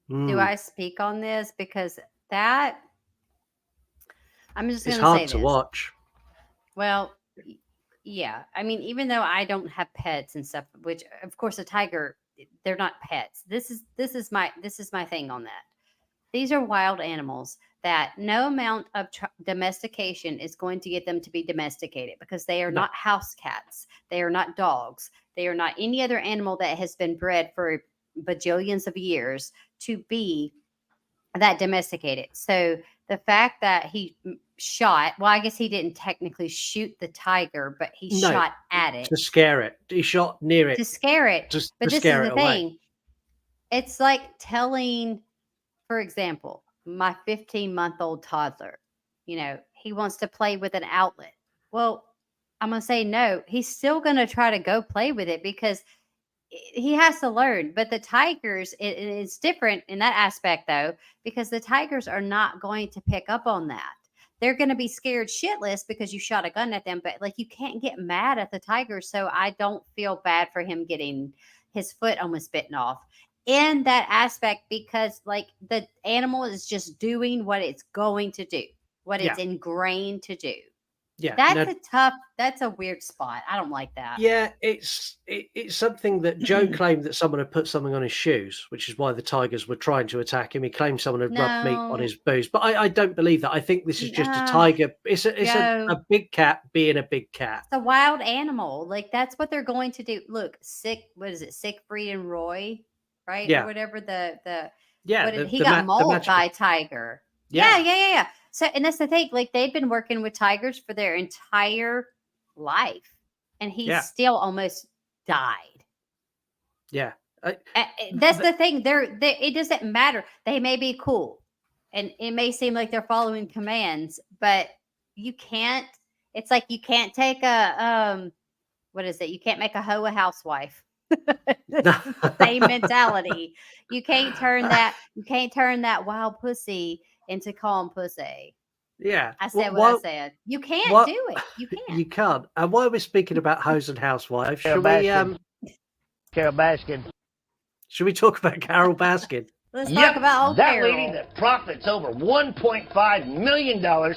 Do I speak on this? Because that, I'm just going It's to say hard this. to watch. Well, yeah. I mean, even though I don't have pets and stuff, which of course a tiger, they're not pets. This is my thing on that. These are wild animals that no amount of domestication is going to get them to be domesticated because they are not house cats. They are not dogs. They are not any other animal that has been bred for bajillions of years to be that domesticated. So the fact that he shot, well, I guess he didn't technically shoot the tiger, but he shot at it to scare it. He shot near it to scare it. Just but to this scare is it the away. thing. It's like telling for example, my 15-month-old toddler, he wants to play with an outlet. Well, I'm going to say no. He's still going to try to go play with it because he has to learn. But the tigers, it's different in that aspect, though, because the tigers are not going to pick up on that. They're going to be scared shitless because you shot a gun at them. But you can't get mad at the tigers. So I don't feel bad for him getting his foot almost bitten off in that aspect, because the animal is just doing what it's going to do, what it's ingrained to do. Yeah, That's a weird spot. I don't like that. Yeah, it's something that Joe claimed that someone had put something on his shoes, which is why the tigers were trying to attack him. He claimed someone had rubbed meat on his boots, but I don't believe that. I think this is just a tiger. It's a big cat being a big cat. It's a wild animal. That's what they're going to do. Look, what is it? Siegfried and Roy, right? Yeah. Or whatever he got mauled by a tiger. Yeah. So, and that's the thing. They'd been working with tigers for their entire life, and he still almost died. Yeah, that's the thing. It doesn't matter. They may be cool, and it may seem like they're following commands, but you can't. It's like you can't take a what is it? You can't make a hoe a housewife. Same mentality. You can't turn that wild pussy into calm pussy. Yeah. I said what I said. You can't do it. You can't. You can't. And while we're speaking about hoes and housewives, Carol Baskin. Should we talk about Carol Baskin? Let's talk about old that Carol. lady that profits over $1.5 million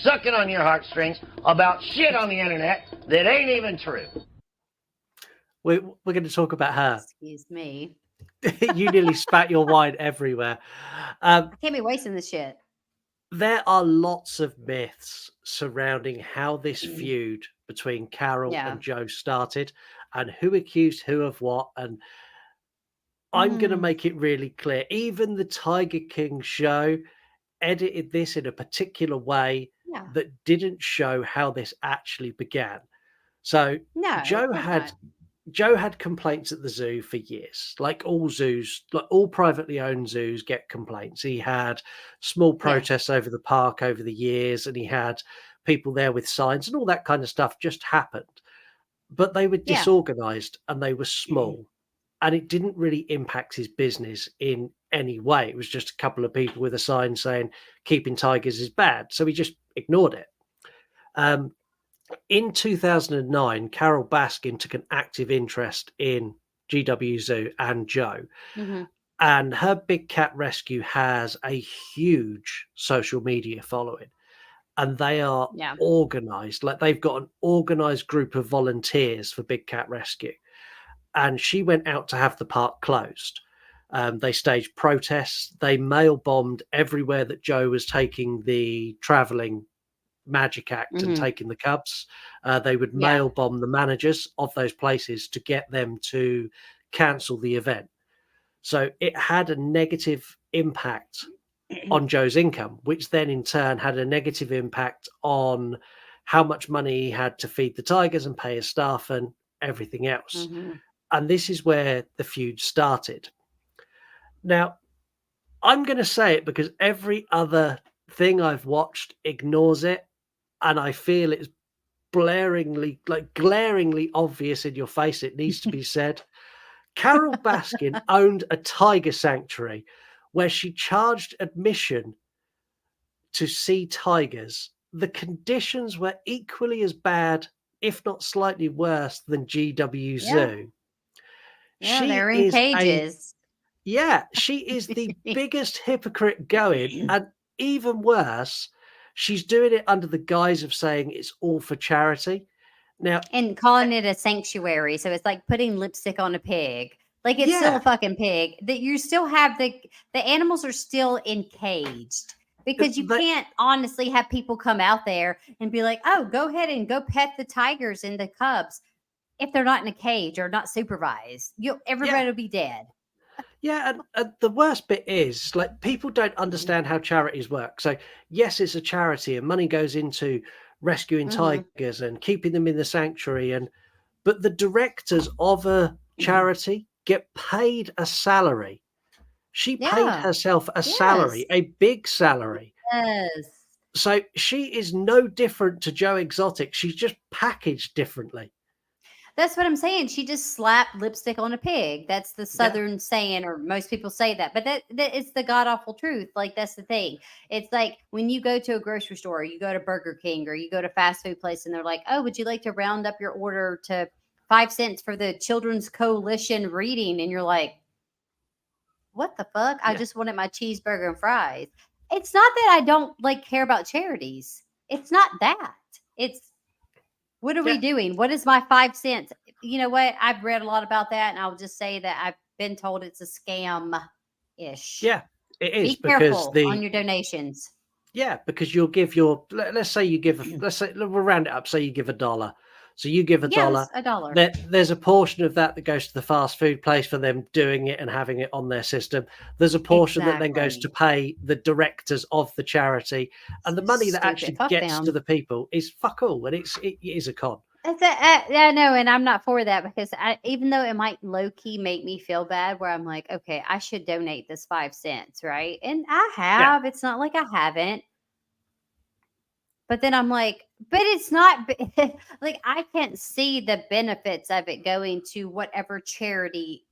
sucking on your heartstrings about shit on the internet that ain't even true. We're going to talk about her. Excuse me. You nearly spat your wine everywhere. I can't be wasting this shit. There are lots of myths surrounding how this feud between Carol and Joe started and who accused who of what. And I'm going to make it really clear. Even the Tiger King show edited this in a particular way that didn't show how this actually began. So Joe had complaints at the zoo for years, like all zoos, like all privately owned zoos get complaints. He had small protests over the park over the years, and he had people there with signs, and all that kind of stuff just happened. But they were disorganized and they were small, and it didn't really impact his business in any way. It was just a couple of people with a sign saying keeping tigers is bad. So he just ignored it. In 2009, Carol Baskin took an active interest in GW Zoo and Joe. And her big cat rescue has a huge social media following. And they are organized. They've got an organized group of volunteers for big cat rescue. And she went out to have the park closed. They staged protests. They mail bombed everywhere that Joe was taking the traveling magic act and taking the cubs. They would mail bomb the managers of those places to get them to cancel the event. So it had a negative impact on Joe's income, which then in turn had a negative impact on how much money he had to feed the tigers and pay his staff and everything else. And this is where the feud started. Now, I'm going to say it because every other thing I've watched ignores it. And I feel it's glaringly obvious in your face. It needs to be said. Carol Baskin owned a tiger sanctuary where she charged admission to see tigers. The conditions were equally as bad, if not slightly worse, than GW Zoo. Yeah, they're in cages. She is the biggest hypocrite going. And even worse, she's doing it under the guise of saying it's all for charity. Now, and calling it a sanctuary. So it's like putting lipstick on a pig. It's still a fucking pig. That you still have the animals are still encaged, because you can't honestly have people come out there and be like, oh, go ahead and go pet the tigers and the cubs if they're not in a cage or not supervised. Everybody will be dead. Yeah, and the worst bit is people don't understand how charities work. So yes, it's a charity and money goes into rescuing tigers and keeping them in the sanctuary, but the directors of a charity get paid a salary. She paid Yeah. herself a Yes. salary, a big salary. Yes. So she is no different to Joe Exotic. She's just packaged differently. That's what I'm saying. She just slapped lipstick on a pig. That's the Southern saying, or most people say that. But that it's the god awful truth. Like, that's the thing. It's like when you go to a grocery store, or you go to Burger King, or you go to fast food place, and they're like, "Oh, would you like to round up your order to 5 cents for the Children's Coalition reading?" And you're like, "What the fuck? I just wanted my cheeseburger and fries." It's not that I don't like care about charities. It's not that. It's what are we doing? What is my 5 cents? You know what? I've read a lot about that, and I'll just say that I've been told it's a scam ish. Yeah, it is Be because careful on your donations. because you'll give let's say you give let's say we'll round it up. Say you give $1. So you give $1. Yes, $1. There's a portion of that goes to the fast food place for them doing it and having it on their system. There's a portion that then goes to pay the directors of the charity, and the money that actually Stupid. Fuck gets to them. the people is fuck all, and it is a con. I know, and I'm not for that because even though it might low key make me feel bad, where I'm like, okay, I should donate this 5 cents, right? And I have. It's not like I haven't. But then I'm like, but it's not like I can't see the benefits of it going to whatever charity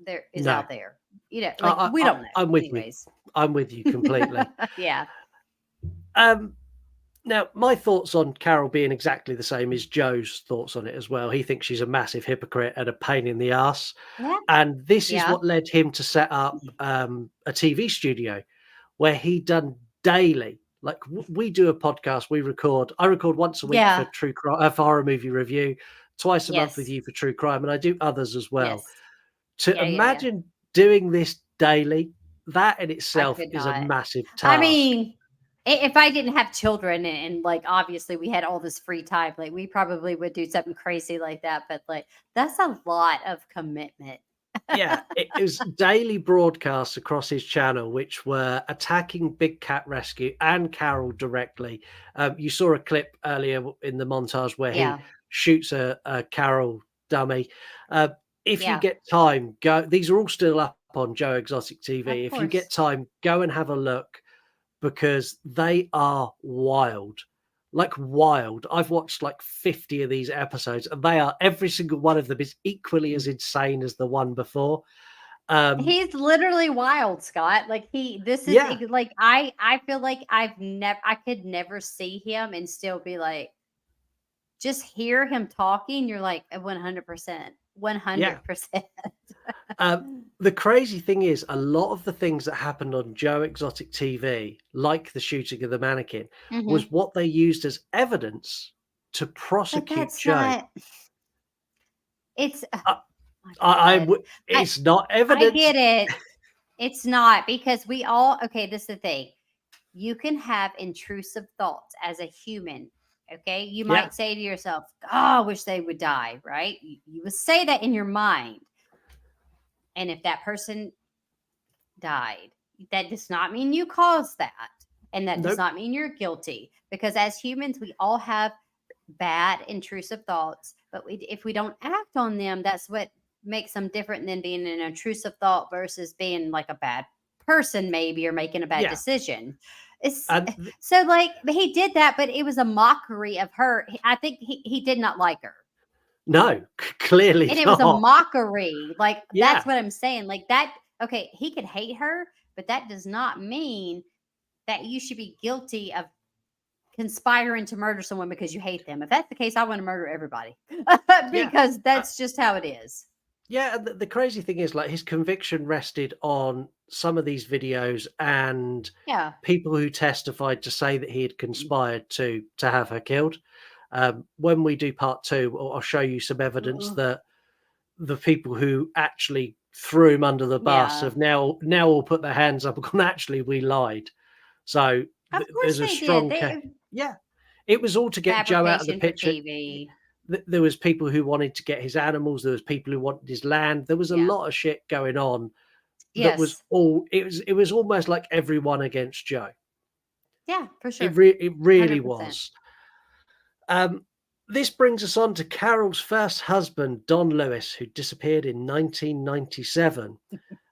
there is out there. You know, like we don't know. I'm with anyways. you. I'm with you completely. Yeah. Now, my thoughts on Carol being exactly the same is Joe's thoughts on it as well. He thinks she's a massive hypocrite and a pain in the ass. Yeah. And this is Yeah. what led him to set up a TV studio where he done daily. Like we do a podcast, I record once a week for true crime, for horror movie review, twice a month with you for true crime, and I do others as well. Yes. To imagine doing this daily, that in itself could is a not. massive task. I mean, if I didn't have children and like obviously we had all this free time, like we probably would do something crazy like that. But like that's a lot of commitment. Yeah, it was daily broadcasts across his channel, which were attacking Big Cat Rescue and Carol directly. You saw a clip earlier in the montage where he shoots a Carol dummy. If you get time, go. These are all still up on Joe Exotic TV. If you get time, go and have a look because they are wild. Like wild. I've watched like 50 of these episodes, and they are every single one of them is equally as insane as the one before. He's literally wild, Scott. Like this is like I feel like I could never see him and still be like, just hear him talking. You're like 100%, 100%. The crazy thing is, a lot of the things that happened on Joe Exotic TV, like the shooting of the mannequin, was what they used as evidence to prosecute Joe. It's it's not evidence. I get it. It's not because this is the thing. You can have intrusive thoughts as a human. Okay. You might say to yourself, "Oh, I wish they would die," right? You would say that in your mind. And if that person died, that does not mean you caused that. And that does not mean you're guilty. Because as humans, we all have bad, intrusive thoughts. But if we don't act on them, that's what makes them different than being an intrusive thought versus being like a bad person, maybe, or making a bad decision. So, like, he did that, but it was a mockery of her. I think he did not like her. No, clearly and it was a mockery. Like that's what I'm saying. Like that. Okay, he could hate her, but that does not mean that you should be guilty of conspiring to murder someone because you hate them. If that's the case, I want to murder everybody because that's just how it is. Yeah, and the crazy thing is, like, his conviction rested on some of these videos and people who testified to say that he had conspired to have her killed. When we do part 2, I'll show you some evidence that the people who actually threw him under the bus have now all put their hands up and gone, actually, we lied. So there's a strong case. It was all to get Joe out of the picture. There was people who wanted to get his animals. There was people who wanted his land. There was a lot of shit going on. That was all. It was almost like everyone against Joe. Yeah, for sure. It really 100%. was. This brings us on to Carol's first husband, Don Lewis, who disappeared in 1997.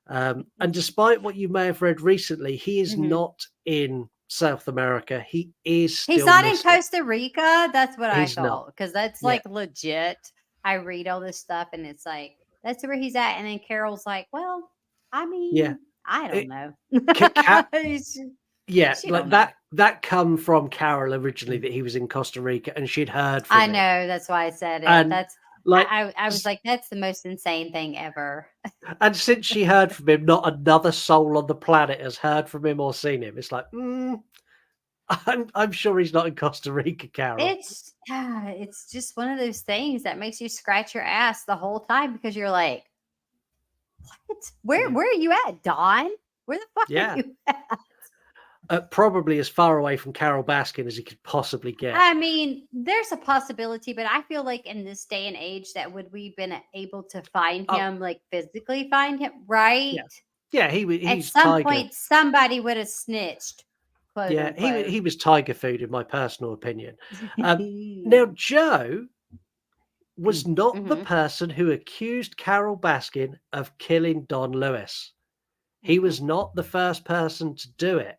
And despite what you may have read recently, he is Mhm. not in South America. He is He's still not in missing. Costa Rica. That's what I He's not. thought, because that's Yeah. like legit. I read all this stuff and it's like, that's where he's at. And then Carol's like, well, I Yeah. mean, I don't It, know. It's just- yeah, she like don't know. that come from Carol originally, that he was in Costa Rica and she'd heard from I him. know. That's why I said it. And That's, like, I was like, that's the most insane thing ever. and since she heard from him, not another soul on the planet has heard from him or seen him. It's like, I'm sure he's not in Costa Rica, Carol. It's just one of those things that makes you scratch your ass the whole time, because you're like, what? Where are you at, Don? Where the fuck Yeah. are you at? Probably as far away from Carol Baskin as he could possibly get. I mean, there's a possibility, but I feel like in this day and age, that would we been able to find him, like physically find him, right? Yeah, At he's some tiger. point, somebody would have snitched. Quote Yeah, unquote. he was tiger food, in my personal opinion. Now, Joe was not the person who accused Carol Baskin of killing Don Lewis. He was not the first person to do it.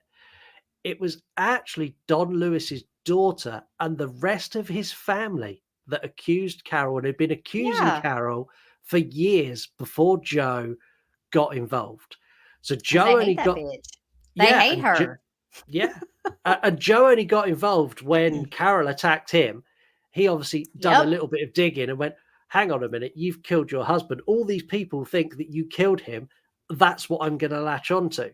It was actually Don Lewis's daughter and the rest of his family that accused Carol, and had been accusing Carol for years before Joe got involved. So Joe They only hate that got bitch. They hate her. and Joe only got involved when Carol attacked him. He obviously done a little bit of digging and went, hang on a minute, you've killed your husband. All these people think that you killed him. That's what I'm going to latch onto.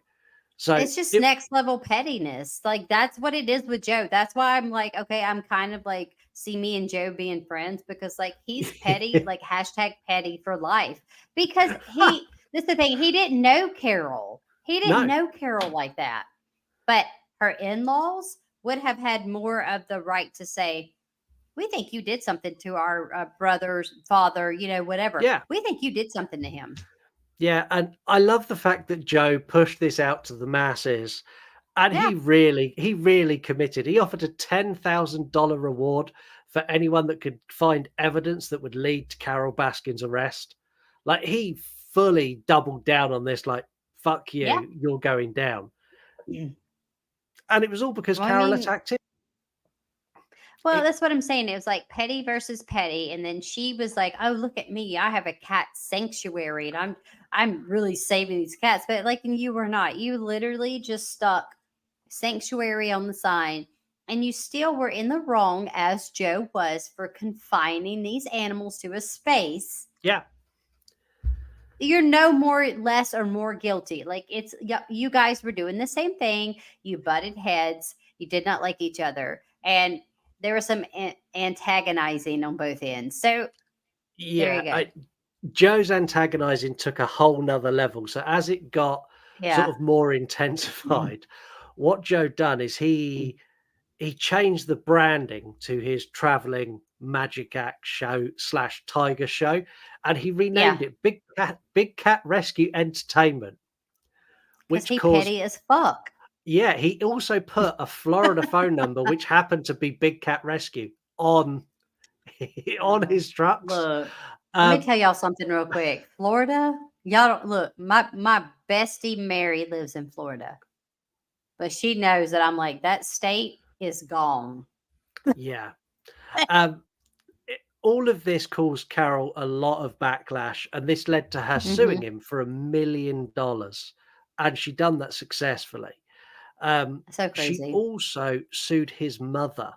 So It's just next level pettiness. Like, that's what it is with Joe. That's why I'm like, okay, I'm kind of like, see me and Joe being friends, because like he's petty, like hashtag petty for life. Because this is the thing, he didn't know Carol. He didn't know Carol like that. But her in-laws would have had more of the right to say, we think you did something to our brother's father, whatever. Yeah. We think you did something to him. Yeah, and I love the fact that Joe pushed this out to the masses, and he really committed. He offered a $10,000 reward for anyone that could find evidence that would lead to Carol Baskin's arrest. Like, he fully doubled down on this, like, fuck you, you're going down. And it was all because Carol attacked him. Well, that's what I'm saying. It was like petty versus petty, and then she was like, "Oh, look at me! I have a cat sanctuary, and I'm really saving these cats." But like, you were not. You literally just stuck sanctuary on the sign, and you still were in the wrong, as Joe was, for confining these animals to a space. Yeah. You're no more, less, or more guilty. Like, it's, you guys were doing the same thing. You butted heads. You did not like each other, and there was some antagonizing on both ends. So there you go. Joe's antagonizing took a whole nother level. So as it got sort of more intensified, what Joe done is he changed the branding to his traveling magic act show / tiger show, and he renamed it Big Cat Rescue Entertainment, which he caused petty as fuck. Yeah, he also put a Florida phone number, which happened to be Big Cat Rescue, on his trucks. Look, let me tell y'all something real quick. Florida, y'all don't look. My bestie Mary lives in Florida, but she knows that I'm like, that state is gone. Yeah. All of this caused Carol a lot of backlash, and this led to her suing him for $1 million, and she done that successfully. So crazy. She also sued his mother.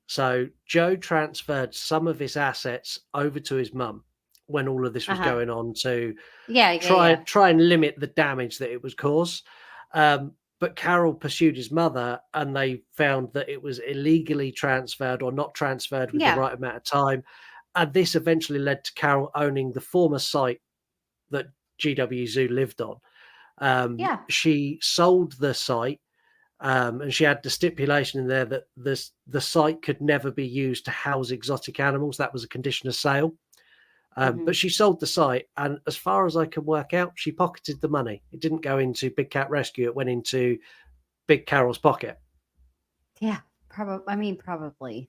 So Joe transferred some of his assets over to his mum when all of this was going on, to try and limit the damage that it was caused. But Carol pursued his mother, and they found that it was illegally transferred or not transferred with the right amount of time. And this eventually led to Carol owning the former site that GW Zoo lived on. She sold the site. And she had the stipulation in there that the site could never be used to house exotic animals. That was a condition of sale. But she sold the site, and as far as I can work out, she pocketed the money. It didn't go into Big Cat Rescue. It went into Big Carol's pocket. Yeah, probably.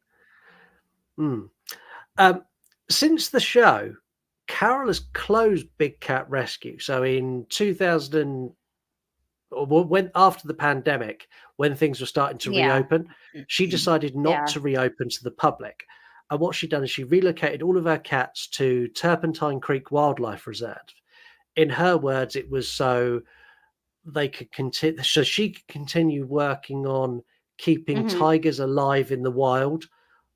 Since the show, Carol has closed Big Cat Rescue. So in 2000, or when after the pandemic, when things were starting to Yeah. reopen, she decided not Yeah. to reopen to the public. And what she'd done is she relocated all of her cats to Turpentine Creek Wildlife Reserve. In her words, it was so they could continue, so she could continue working on keeping Mhm. tigers alive in the wild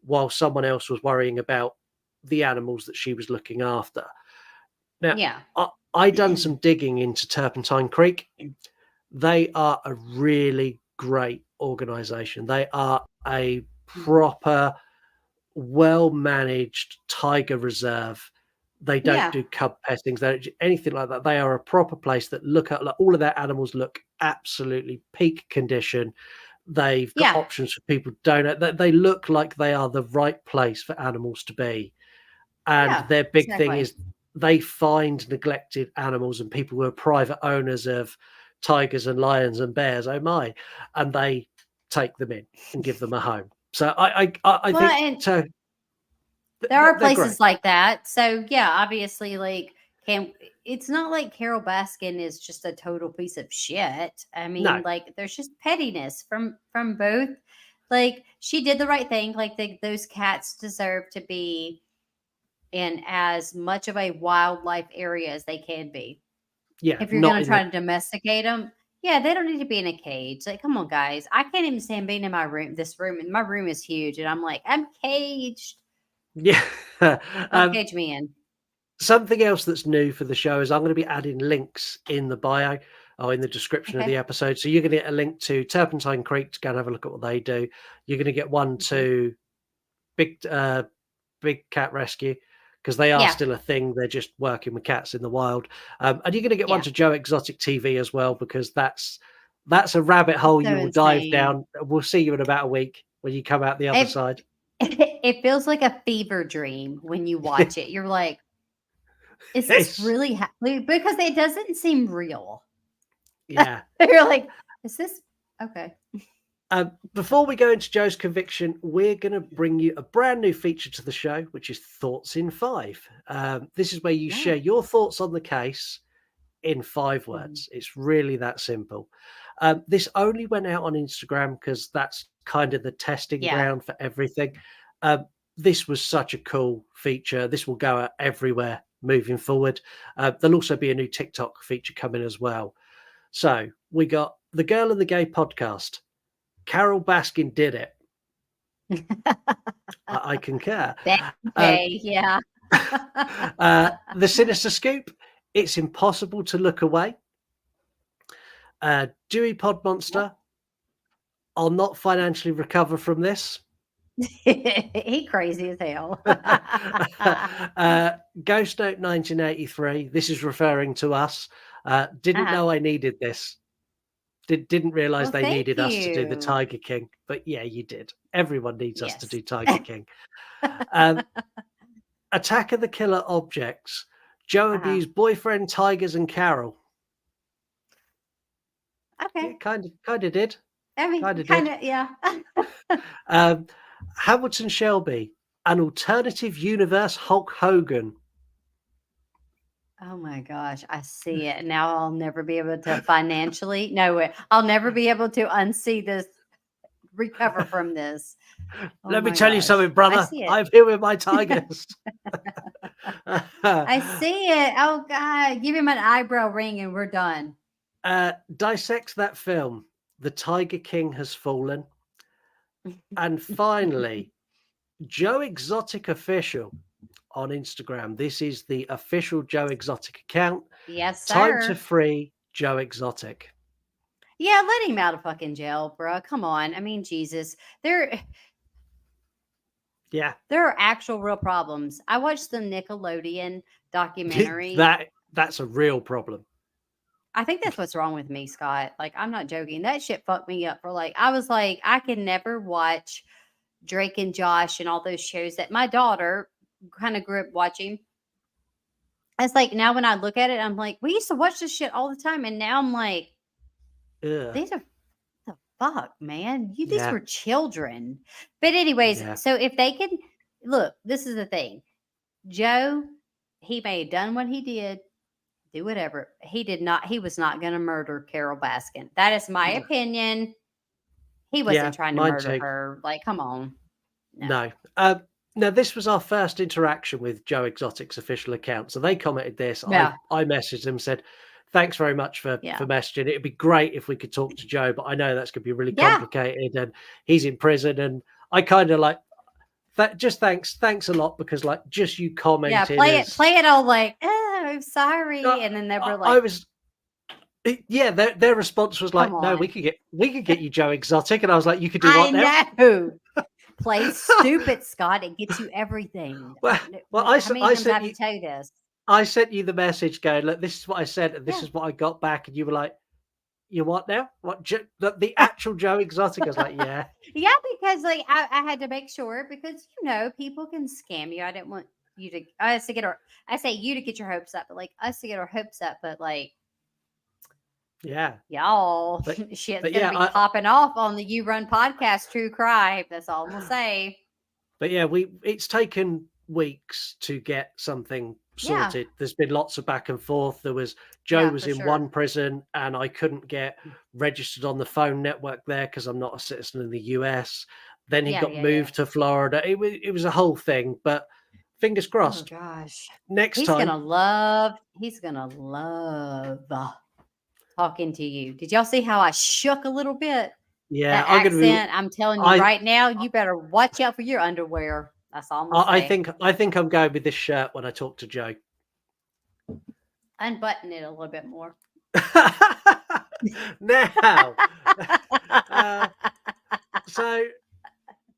while someone else was worrying about the animals that she was looking after. Now, Yeah. I done some digging into Turpentine Creek. They are a really great organization. They are a proper, well managed tiger reserve. They don't Yeah. do cub pestings, they don't do anything like that. They are a proper place that look at, like, all of their animals look absolutely peak condition. They've got Yeah. options for people who don't. They look like they are the right place for animals to be. And Yeah. their big thing Exactly. is they find neglected animals and people who are private owners of tigers and lions and bears, oh my, and they take them in and give them a home. So I Well, think and so. there are They're great. places like that. So yeah, obviously, like, it's not like Carol Baskin is just a total piece of shit. I mean, No, like, there's just pettiness from both. Like, she did the right thing. Like, those cats deserve to be in as much of a wildlife area as they can be. yeah, If you're not gonna in try the to domesticate them, yeah, they don't need to be in a cage. Like, come on, guys. I can't even stand being in my room. This room, and my room is huge, and I'm like, I'm caged. yeah. Don't um, cage me in. Something else that's new for the show is I'm going to be adding links in the bio or in the description of the Okay. episode. So you're going to get a link to Turpentine Creek to go and have a look at what they do. You're going to get one to Big Cat Rescue, because they are Yeah. still a thing. They're just working with cats in the wild. And you're going to get one Yeah. to Joe Exotic TV as well, because that's a rabbit hole So you will dive insane. down. We'll see you in about a week when you come out the other It side. it feels like a fever dream when you watch it. You're like, is this It's, really happening? Because it doesn't seem real. yeah. You're like, is this okay? Before we go into Joe's conviction, we're going to bring you a brand new feature to the show, which is Thoughts in 5. This is where you share your thoughts on the case in 5 words. It's really that simple. This only went out on Instagram because that's kind of the testing Yeah. ground for everything. This was such a cool feature. This will go out everywhere moving forward. There'll also be a new TikTok feature coming as well. So we got the Girl and the Gay podcast. Carol Baskin did it. I concur. Okay, yeah. The Sinister Scoop. It's impossible to look away. Dewey Pod Monster. I'll not financially recover from this. He crazy as hell. Ghost Note 1983. This is referring to us. Didn't know I needed this. Didn't realize Well, they thank needed us to do the you. Tiger King. But yeah, you did. Everyone needs us to Yes. do Tiger King. Attack of the Killer Objects. Joe abused boyfriend, tigers, and Carol. Okay. Yeah, kind of did. I mean, Kinda kind did. of, yeah. Hamilton Shelby, an alternative universe Hulk Hogan. Oh my gosh, I see it. Now I'll never be able to financially, no way. I'll never be able to unsee this, recover from this. Oh Let me my tell you gosh. something, I brother. see it. I'm here with my tigers. I see it. Oh God. Give him an eyebrow ring and we're done. Dissect that film. The Tiger King has fallen. And finally, Joe Exotic Official on Instagram. This is the official Joe Exotic account. Yes, Time sir. to free Joe Exotic. Yeah, let him out of fucking jail, bro. Come on. I mean, Jesus. Yeah. There are actual real problems. I watched the Nickelodeon documentary. That's a real problem. I think that's what's wrong with me, Scott. Like, I'm not joking. That shit fucked me up for like, I was like, I can never watch Drake and Josh and all those shows that my daughter kind of grew up watching. It's like now when I look at it, I'm like, we used to watch this shit all the time. And now I'm like, Ugh. these are the fuck, man. These Yeah. were children. But anyways, Yeah. so if they can look, this is the thing. Joe he may have done what he did, do whatever. He was not going to murder Carol Baskin. That is my opinion. He Yeah, wasn't trying to mine murder too. her. Like, come on. No. Now, this was our first interaction with Joe Exotic's official account. So they commented this. Yeah. I messaged them, said, thanks very much for Yeah. messaging. It'd be great if we could talk to Joe, but I know that's going to be really Yeah. complicated and he's in prison. And I kind of like, just thanks a lot because like just you Yeah. commented. Play it all like, oh, I'm sorry. And then they were like, yeah, their response was like, come no, on. we could get you Joe Exotic. And I was like, you could do what now? I know. Play stupid, Scott. It gets you everything. Well, How many times I have to tell you this? I sent you the message going, look, this is what I said, and this is what I got back. And you were like, you what now? What? The actual Joe Exotic? I was like, yeah. Yeah, because like I had to make sure because people can scam you. I didn't want you to us to get our I say you to get your hopes up, but like us to get our hopes up, but like yeah, y'all shit's gonna be popping off on the You Run podcast, True Crime. That's all I'm gonna say. But yeah, it's taken weeks to get something sorted. There's been lots of back and forth. There was Joe was in one prison and I couldn't get registered on the phone network there because I'm not a citizen in the US. Then he got moved to Florida. It was a whole thing, but fingers crossed. Oh gosh. Next he's time he's gonna love talking to you. Did y'all see how I shook a little bit? Yeah, that I'm telling you right now, you better watch out for your underwear. That's all I'm gonna say. I think I'm going with this shirt when I talk to Joe. Unbutton it a little bit more. Now, so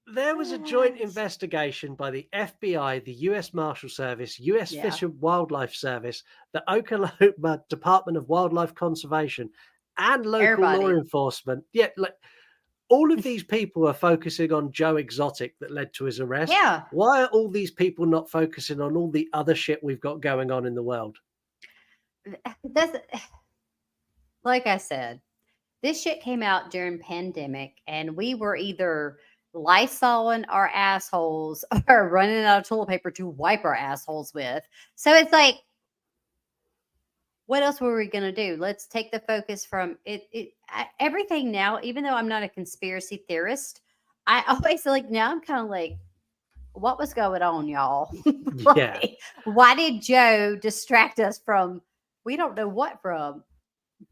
there was a joint investigation by the FBI, the U.S. Marshal Service, U.S. Fish and Wildlife Service, the Oklahoma Department of Wildlife Conservation, and local law enforcement. Yeah, all of these people are focusing on Joe Exotic that led to his arrest. Yeah. Why are all these people not focusing on all the other shit we've got going on in the world? That's like I said, this shit came out during pandemic, and we were either Lysoling our assholes or running out of toilet paper to wipe our assholes with. So it's like, what else were we going to do? Let's take the focus from everything now, even though I'm not a conspiracy theorist, I always like, now I'm kind of like, what was going on, y'all? Yeah. Why did Joe distract us from, we don't know what from?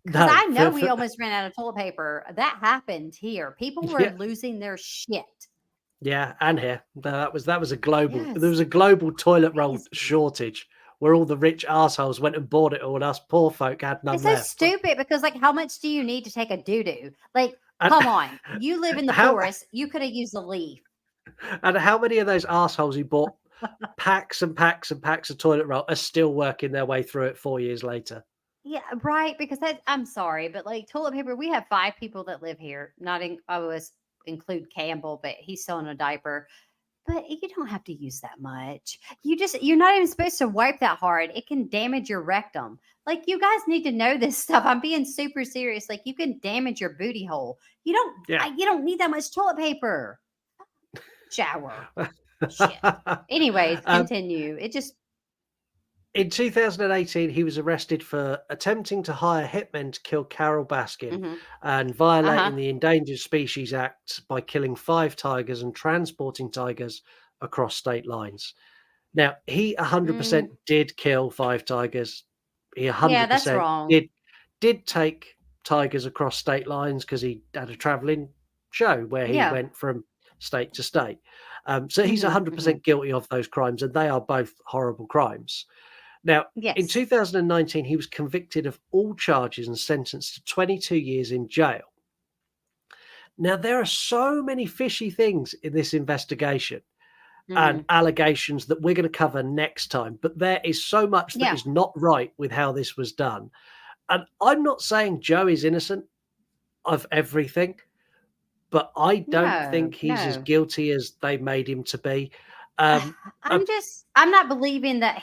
Because I know we almost ran out of toilet paper. That happened here. People were losing their shit. Yeah, and here. That was a global, there was a global toilet roll shortage where all the rich assholes went and bought it all, and us poor folk had none It's left. so stupid because, like, how much do you need to take a doo-doo? Like, come on. You live in the forest. You could have used a leaf. And how many of those assholes who bought packs and packs and packs of toilet roll are still working their way through it 4 years later? Yeah, right. Because I'm sorry, but like toilet paper, we have 5 people that live here. I always include Campbell, but he's still in a diaper. But you don't have to use that much. You're not even supposed to wipe that hard. It can damage your rectum. Like, you guys need to know this stuff. I'm being super serious. Like, you can damage your booty hole. You don't need that much toilet paper. Shower. Shit. Anyways, continue. In 2018, he was arrested for attempting to hire hitmen to kill Carol Baskin and violating the Endangered Species Act by killing 5 tigers and transporting tigers across state lines. Now, he 100% did kill 5 tigers. He 100% that's wrong. did take tigers across state lines because he had a traveling show where he went from state to state. So he's 100% guilty of those crimes, and they are both horrible crimes. Now, in 2019, he was convicted of all charges and sentenced to 22 years in jail. Now, there are so many fishy things in this investigation and allegations that we're going to cover next time, but there is so much that is not right with how this was done. And I'm not saying Joe is innocent of everything, but I don't think he's as guilty as they made him to be. I'm not believing that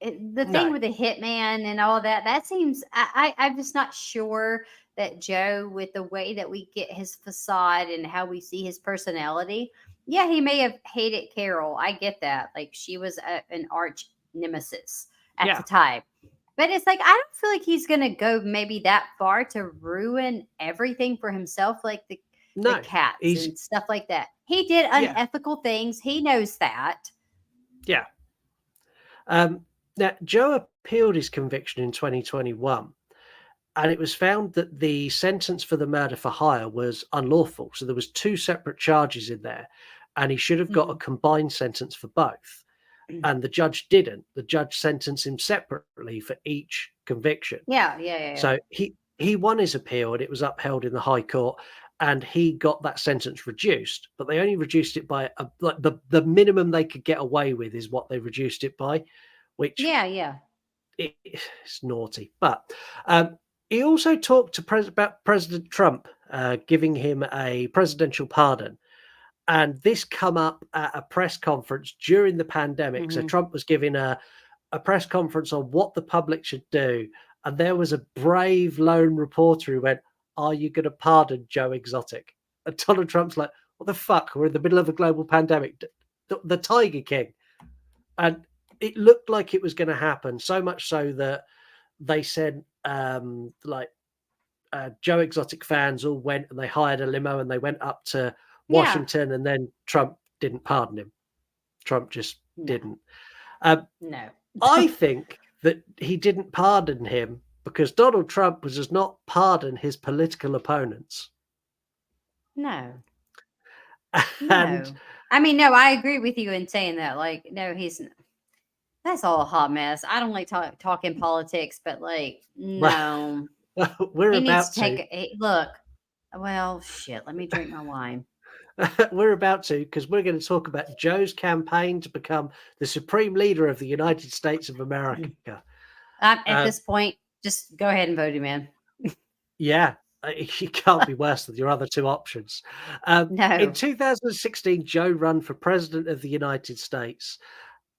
the thing with the hitman and all that seems, I'm just not sure that Joe, with the way that we get his facade and how we see his personality, he may have hated Carol. I get that. Like, she was an arch nemesis. at the time. But it's like I don't feel like he's gonna go maybe that far to ruin everything for himself, like the No, cats and stuff like that. He did Yeah. unethical things. He knows that. Yeah. Now, Joe appealed his conviction in 2021, and it was found that the sentence for the murder for hire was unlawful. So there was 2 separate charges in there, and he should have got a combined sentence for both. And the judge didn't. The judge sentenced him separately for each conviction. Yeah. So he won his appeal, and it was upheld in the High Court, and he got that sentence reduced. But they only reduced it by like the minimum they could get away with is what they reduced it by, which yeah. It's naughty. But he also talked to about President Trump giving him a presidential pardon. And this come up at a press conference during the pandemic. So Trump was giving a press conference on what the public should do. And there was a brave lone reporter who went, "Are you going to pardon Joe Exotic?" And Donald Trump's like, "What the fuck? We're in the middle of a global pandemic. The Tiger King." And it looked like it was going to happen, so much so that they said Joe Exotic fans all went and they hired a limo and they went up to Washington, and then Trump didn't pardon him. Trump just didn't. No. I think that he didn't pardon him because Donald Trump does not pardon his political opponents. No. And No. I mean, no, I agree with you in saying that. Like, no, that's all a hot mess. I don't like talking politics, but like, no. We're he about needs to take look. Well, shit. Let me drink my wine. We're about to, because we're going to talk about Joe's campaign to become the supreme leader of the United States of America. At this point, just go ahead and vote him in. Yeah, he can't be worse than your other 2 options. No. In 2016, Joe ran for president of the United States.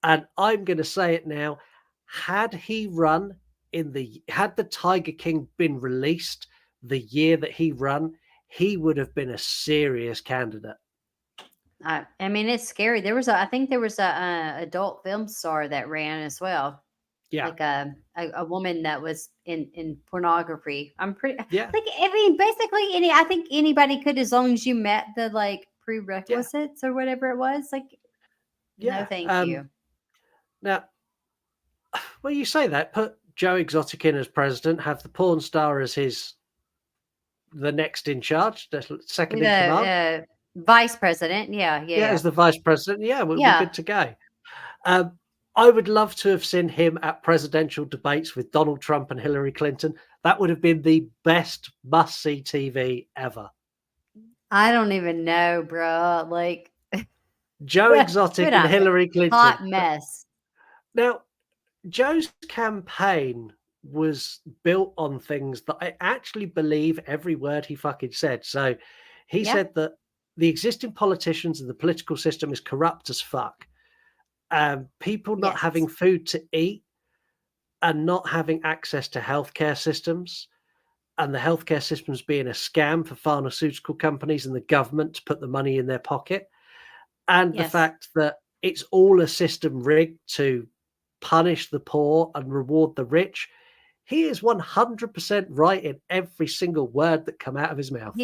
And I'm going to say it now. Had he run had the Tiger King been released the year that he ran, he would have been a serious candidate. I mean, it's scary. I think there was a adult film star that ran as well. Yeah, like a woman that was in pornography. I'm pretty like I mean, basically I think anybody could, as long as you met the like prerequisites or whatever it was. Like, no, thank you. Now, well, you say that, put Joe Exotic in as president, have the porn star as the next in charge, the second in command. Vice president. Yeah. As the vice president. Yeah, we'll be good to go. I would love to have seen him at presidential debates with Donald Trump and Hillary Clinton. That would have been the best must-see TV ever. I don't even know, bro. Like, Joe Exotic and Hillary Clinton. Hot mess. Now, Joe's campaign was built on things that I actually believe every word he fucking said. So he said that the existing politicians and the political system is corrupt as fuck. People not having food to eat and not having access to healthcare systems, and the healthcare systems being a scam for pharmaceutical companies and the government to put the money in their pocket, and the fact that it's all a system rigged to punish the poor and reward the rich. He is 100% right in every single word that come out of his mouth.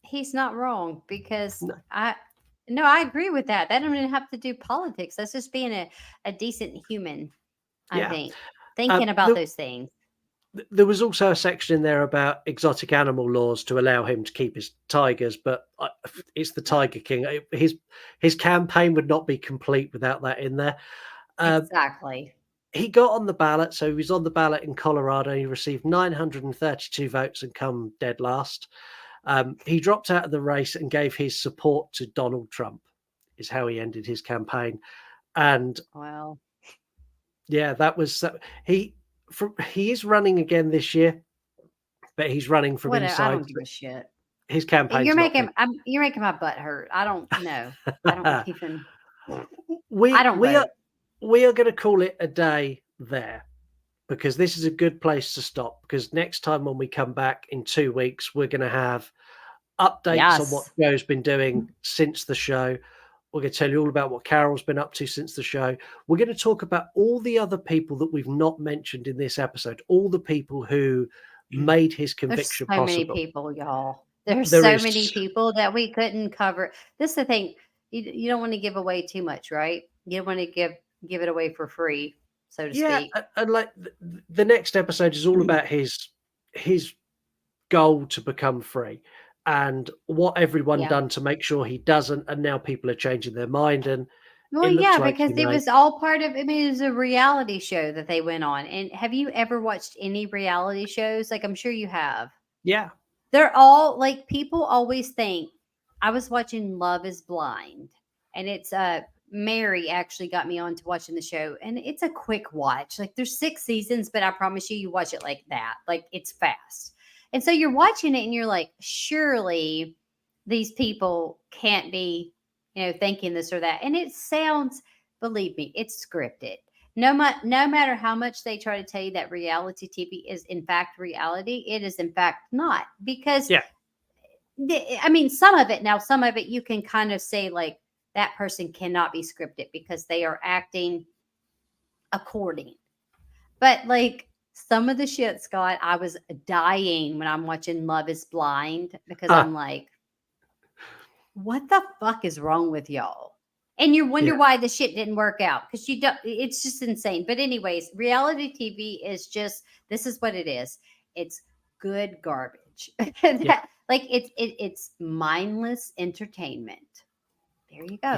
He's not wrong, because I agree with that. That doesn't even have to do politics. That's just being a decent human, I think. Thinking about those things. There was also a section in there about exotic animal laws to allow him to keep his tigers, but it's the Tiger King. His campaign would not be complete without that in there. Exactly. He got on the ballot, so he was on the ballot in Colorado. He received 932 votes and come dead last. He dropped out of the race and gave his support to Donald Trump, is how he ended his campaign. And that was he is running again this year, but he's running from inside. I don't give a shit. His campaign. You're making my butt hurt. I don't know. I don't even. We are going to call it a day there, because this is a good place to stop. Because next time when we come back in 2 weeks, we're going to have updates on what Joe's been doing since the show. We're going to tell you all about what Carol's been up to since the show. We're going to talk about all the other people that we've not mentioned in this episode, all the people who made his There's conviction so many possible. people, y'all. There's There so is. many people that we couldn't cover. This is the thing. You don't want to give away too much, right? You don't want to give it away for free, so to speak. And like the next episode is all about his goal to become free and what everyone Yeah. done to make sure he doesn't, and now people are changing their mind, and Well, it looks yeah, like because he it may. was all part of. I mean, it was a reality show that they went on. And have you ever watched any reality shows? Like, I'm sure you have. Yeah. They're all like, people always think. I was watching Love is Blind, and it's Mary actually got me on to watching the show, and it's a quick watch. Like, there's 6 seasons, but I promise you watch it like that. Like, it's fast. And so you're watching it and you're like, surely these people can't be, thinking this or that. And it sounds, believe me, it's scripted. No matter how much they try to tell you that reality TV is in fact reality, it is in fact not. Because I mean, some of it you can kind of say like that person cannot be scripted because they are acting according. But like some of the shit, Scott, I was dying when I'm watching Love is Blind because I'm like, what the fuck is wrong with y'all? And you wonder why the shit didn't work out because you don't. It's just insane. But anyways, reality TV is just, this is what it is. It's good garbage. Like it's mindless entertainment. There you go.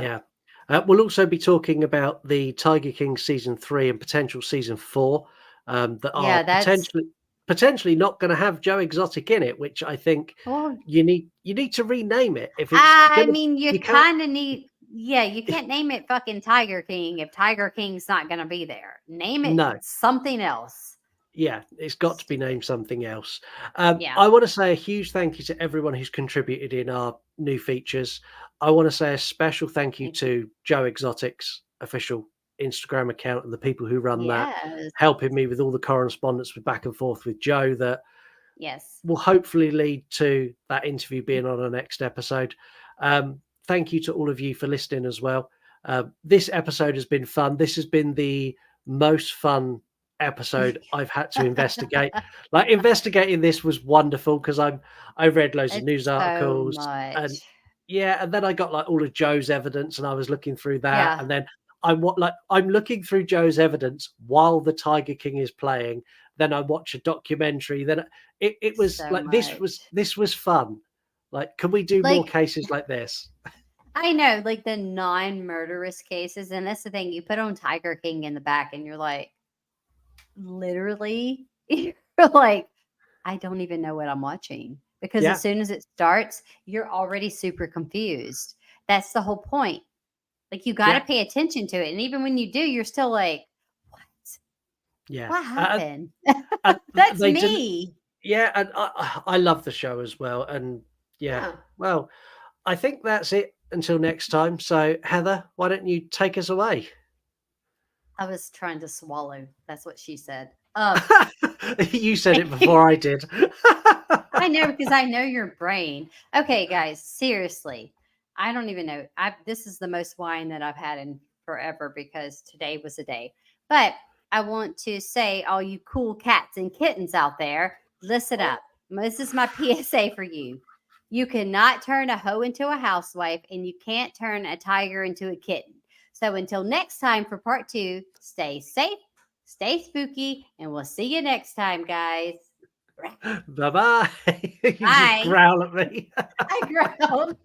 Yeah. We'll also be talking about the Tiger King season 3 and potential season 4 that are potentially not going to have Joe Exotic in it, which I think you need to rename it. If it's you kind of need. Yeah, you can't name it fucking Tiger King if Tiger King's not going to be there. Name it something else. Yeah, it's got to be named something else. I want to say a huge thank you to everyone who's contributed in our new features. I want to say a special thank you to Joe Exotic's official Instagram account and the people who run that, helping me with all the correspondence with back and forth with Joe that will hopefully lead to that interview being on our next episode. Thank you to all of you for listening as well. This episode has been fun. This has been the most fun episode I've had to investigate. Like, investigating this was wonderful because I read loads of news articles and then I got like all of Joe's evidence and I was looking through that, and then I'm looking through Joe's evidence while the Tiger King is playing. Then I watch a documentary. Then it was so like this was fun. Like, can we do more cases like this? I know, like the non-murderous cases, and that's the thing. You put on Tiger King in the back, and you're like, literally, you're like, I don't even know what I'm watching because as soon as it starts, you're already super confused. That's the whole point. Like, you got to pay attention to it, and even when you do, you're still like, what? Yeah, what happened? That's me. Yeah, and I love the show as well, and well, I think that's it until next time. So, Heather, why don't you take us away? I was trying to swallow. That's what she said. You said it before I did. I know, because I know your brain. Okay, guys, seriously. I don't even know. This is the most wine that I've had in forever because today was a day. But I want to say, all you cool cats and kittens out there, listen up. This is my PSA for you. You cannot turn a hoe into a housewife, and you can't turn a tiger into a kitten. So until next time for part 2, stay safe, stay spooky, and we'll see you next time, guys. Bye-bye. You Bye. just growl at me. I growled.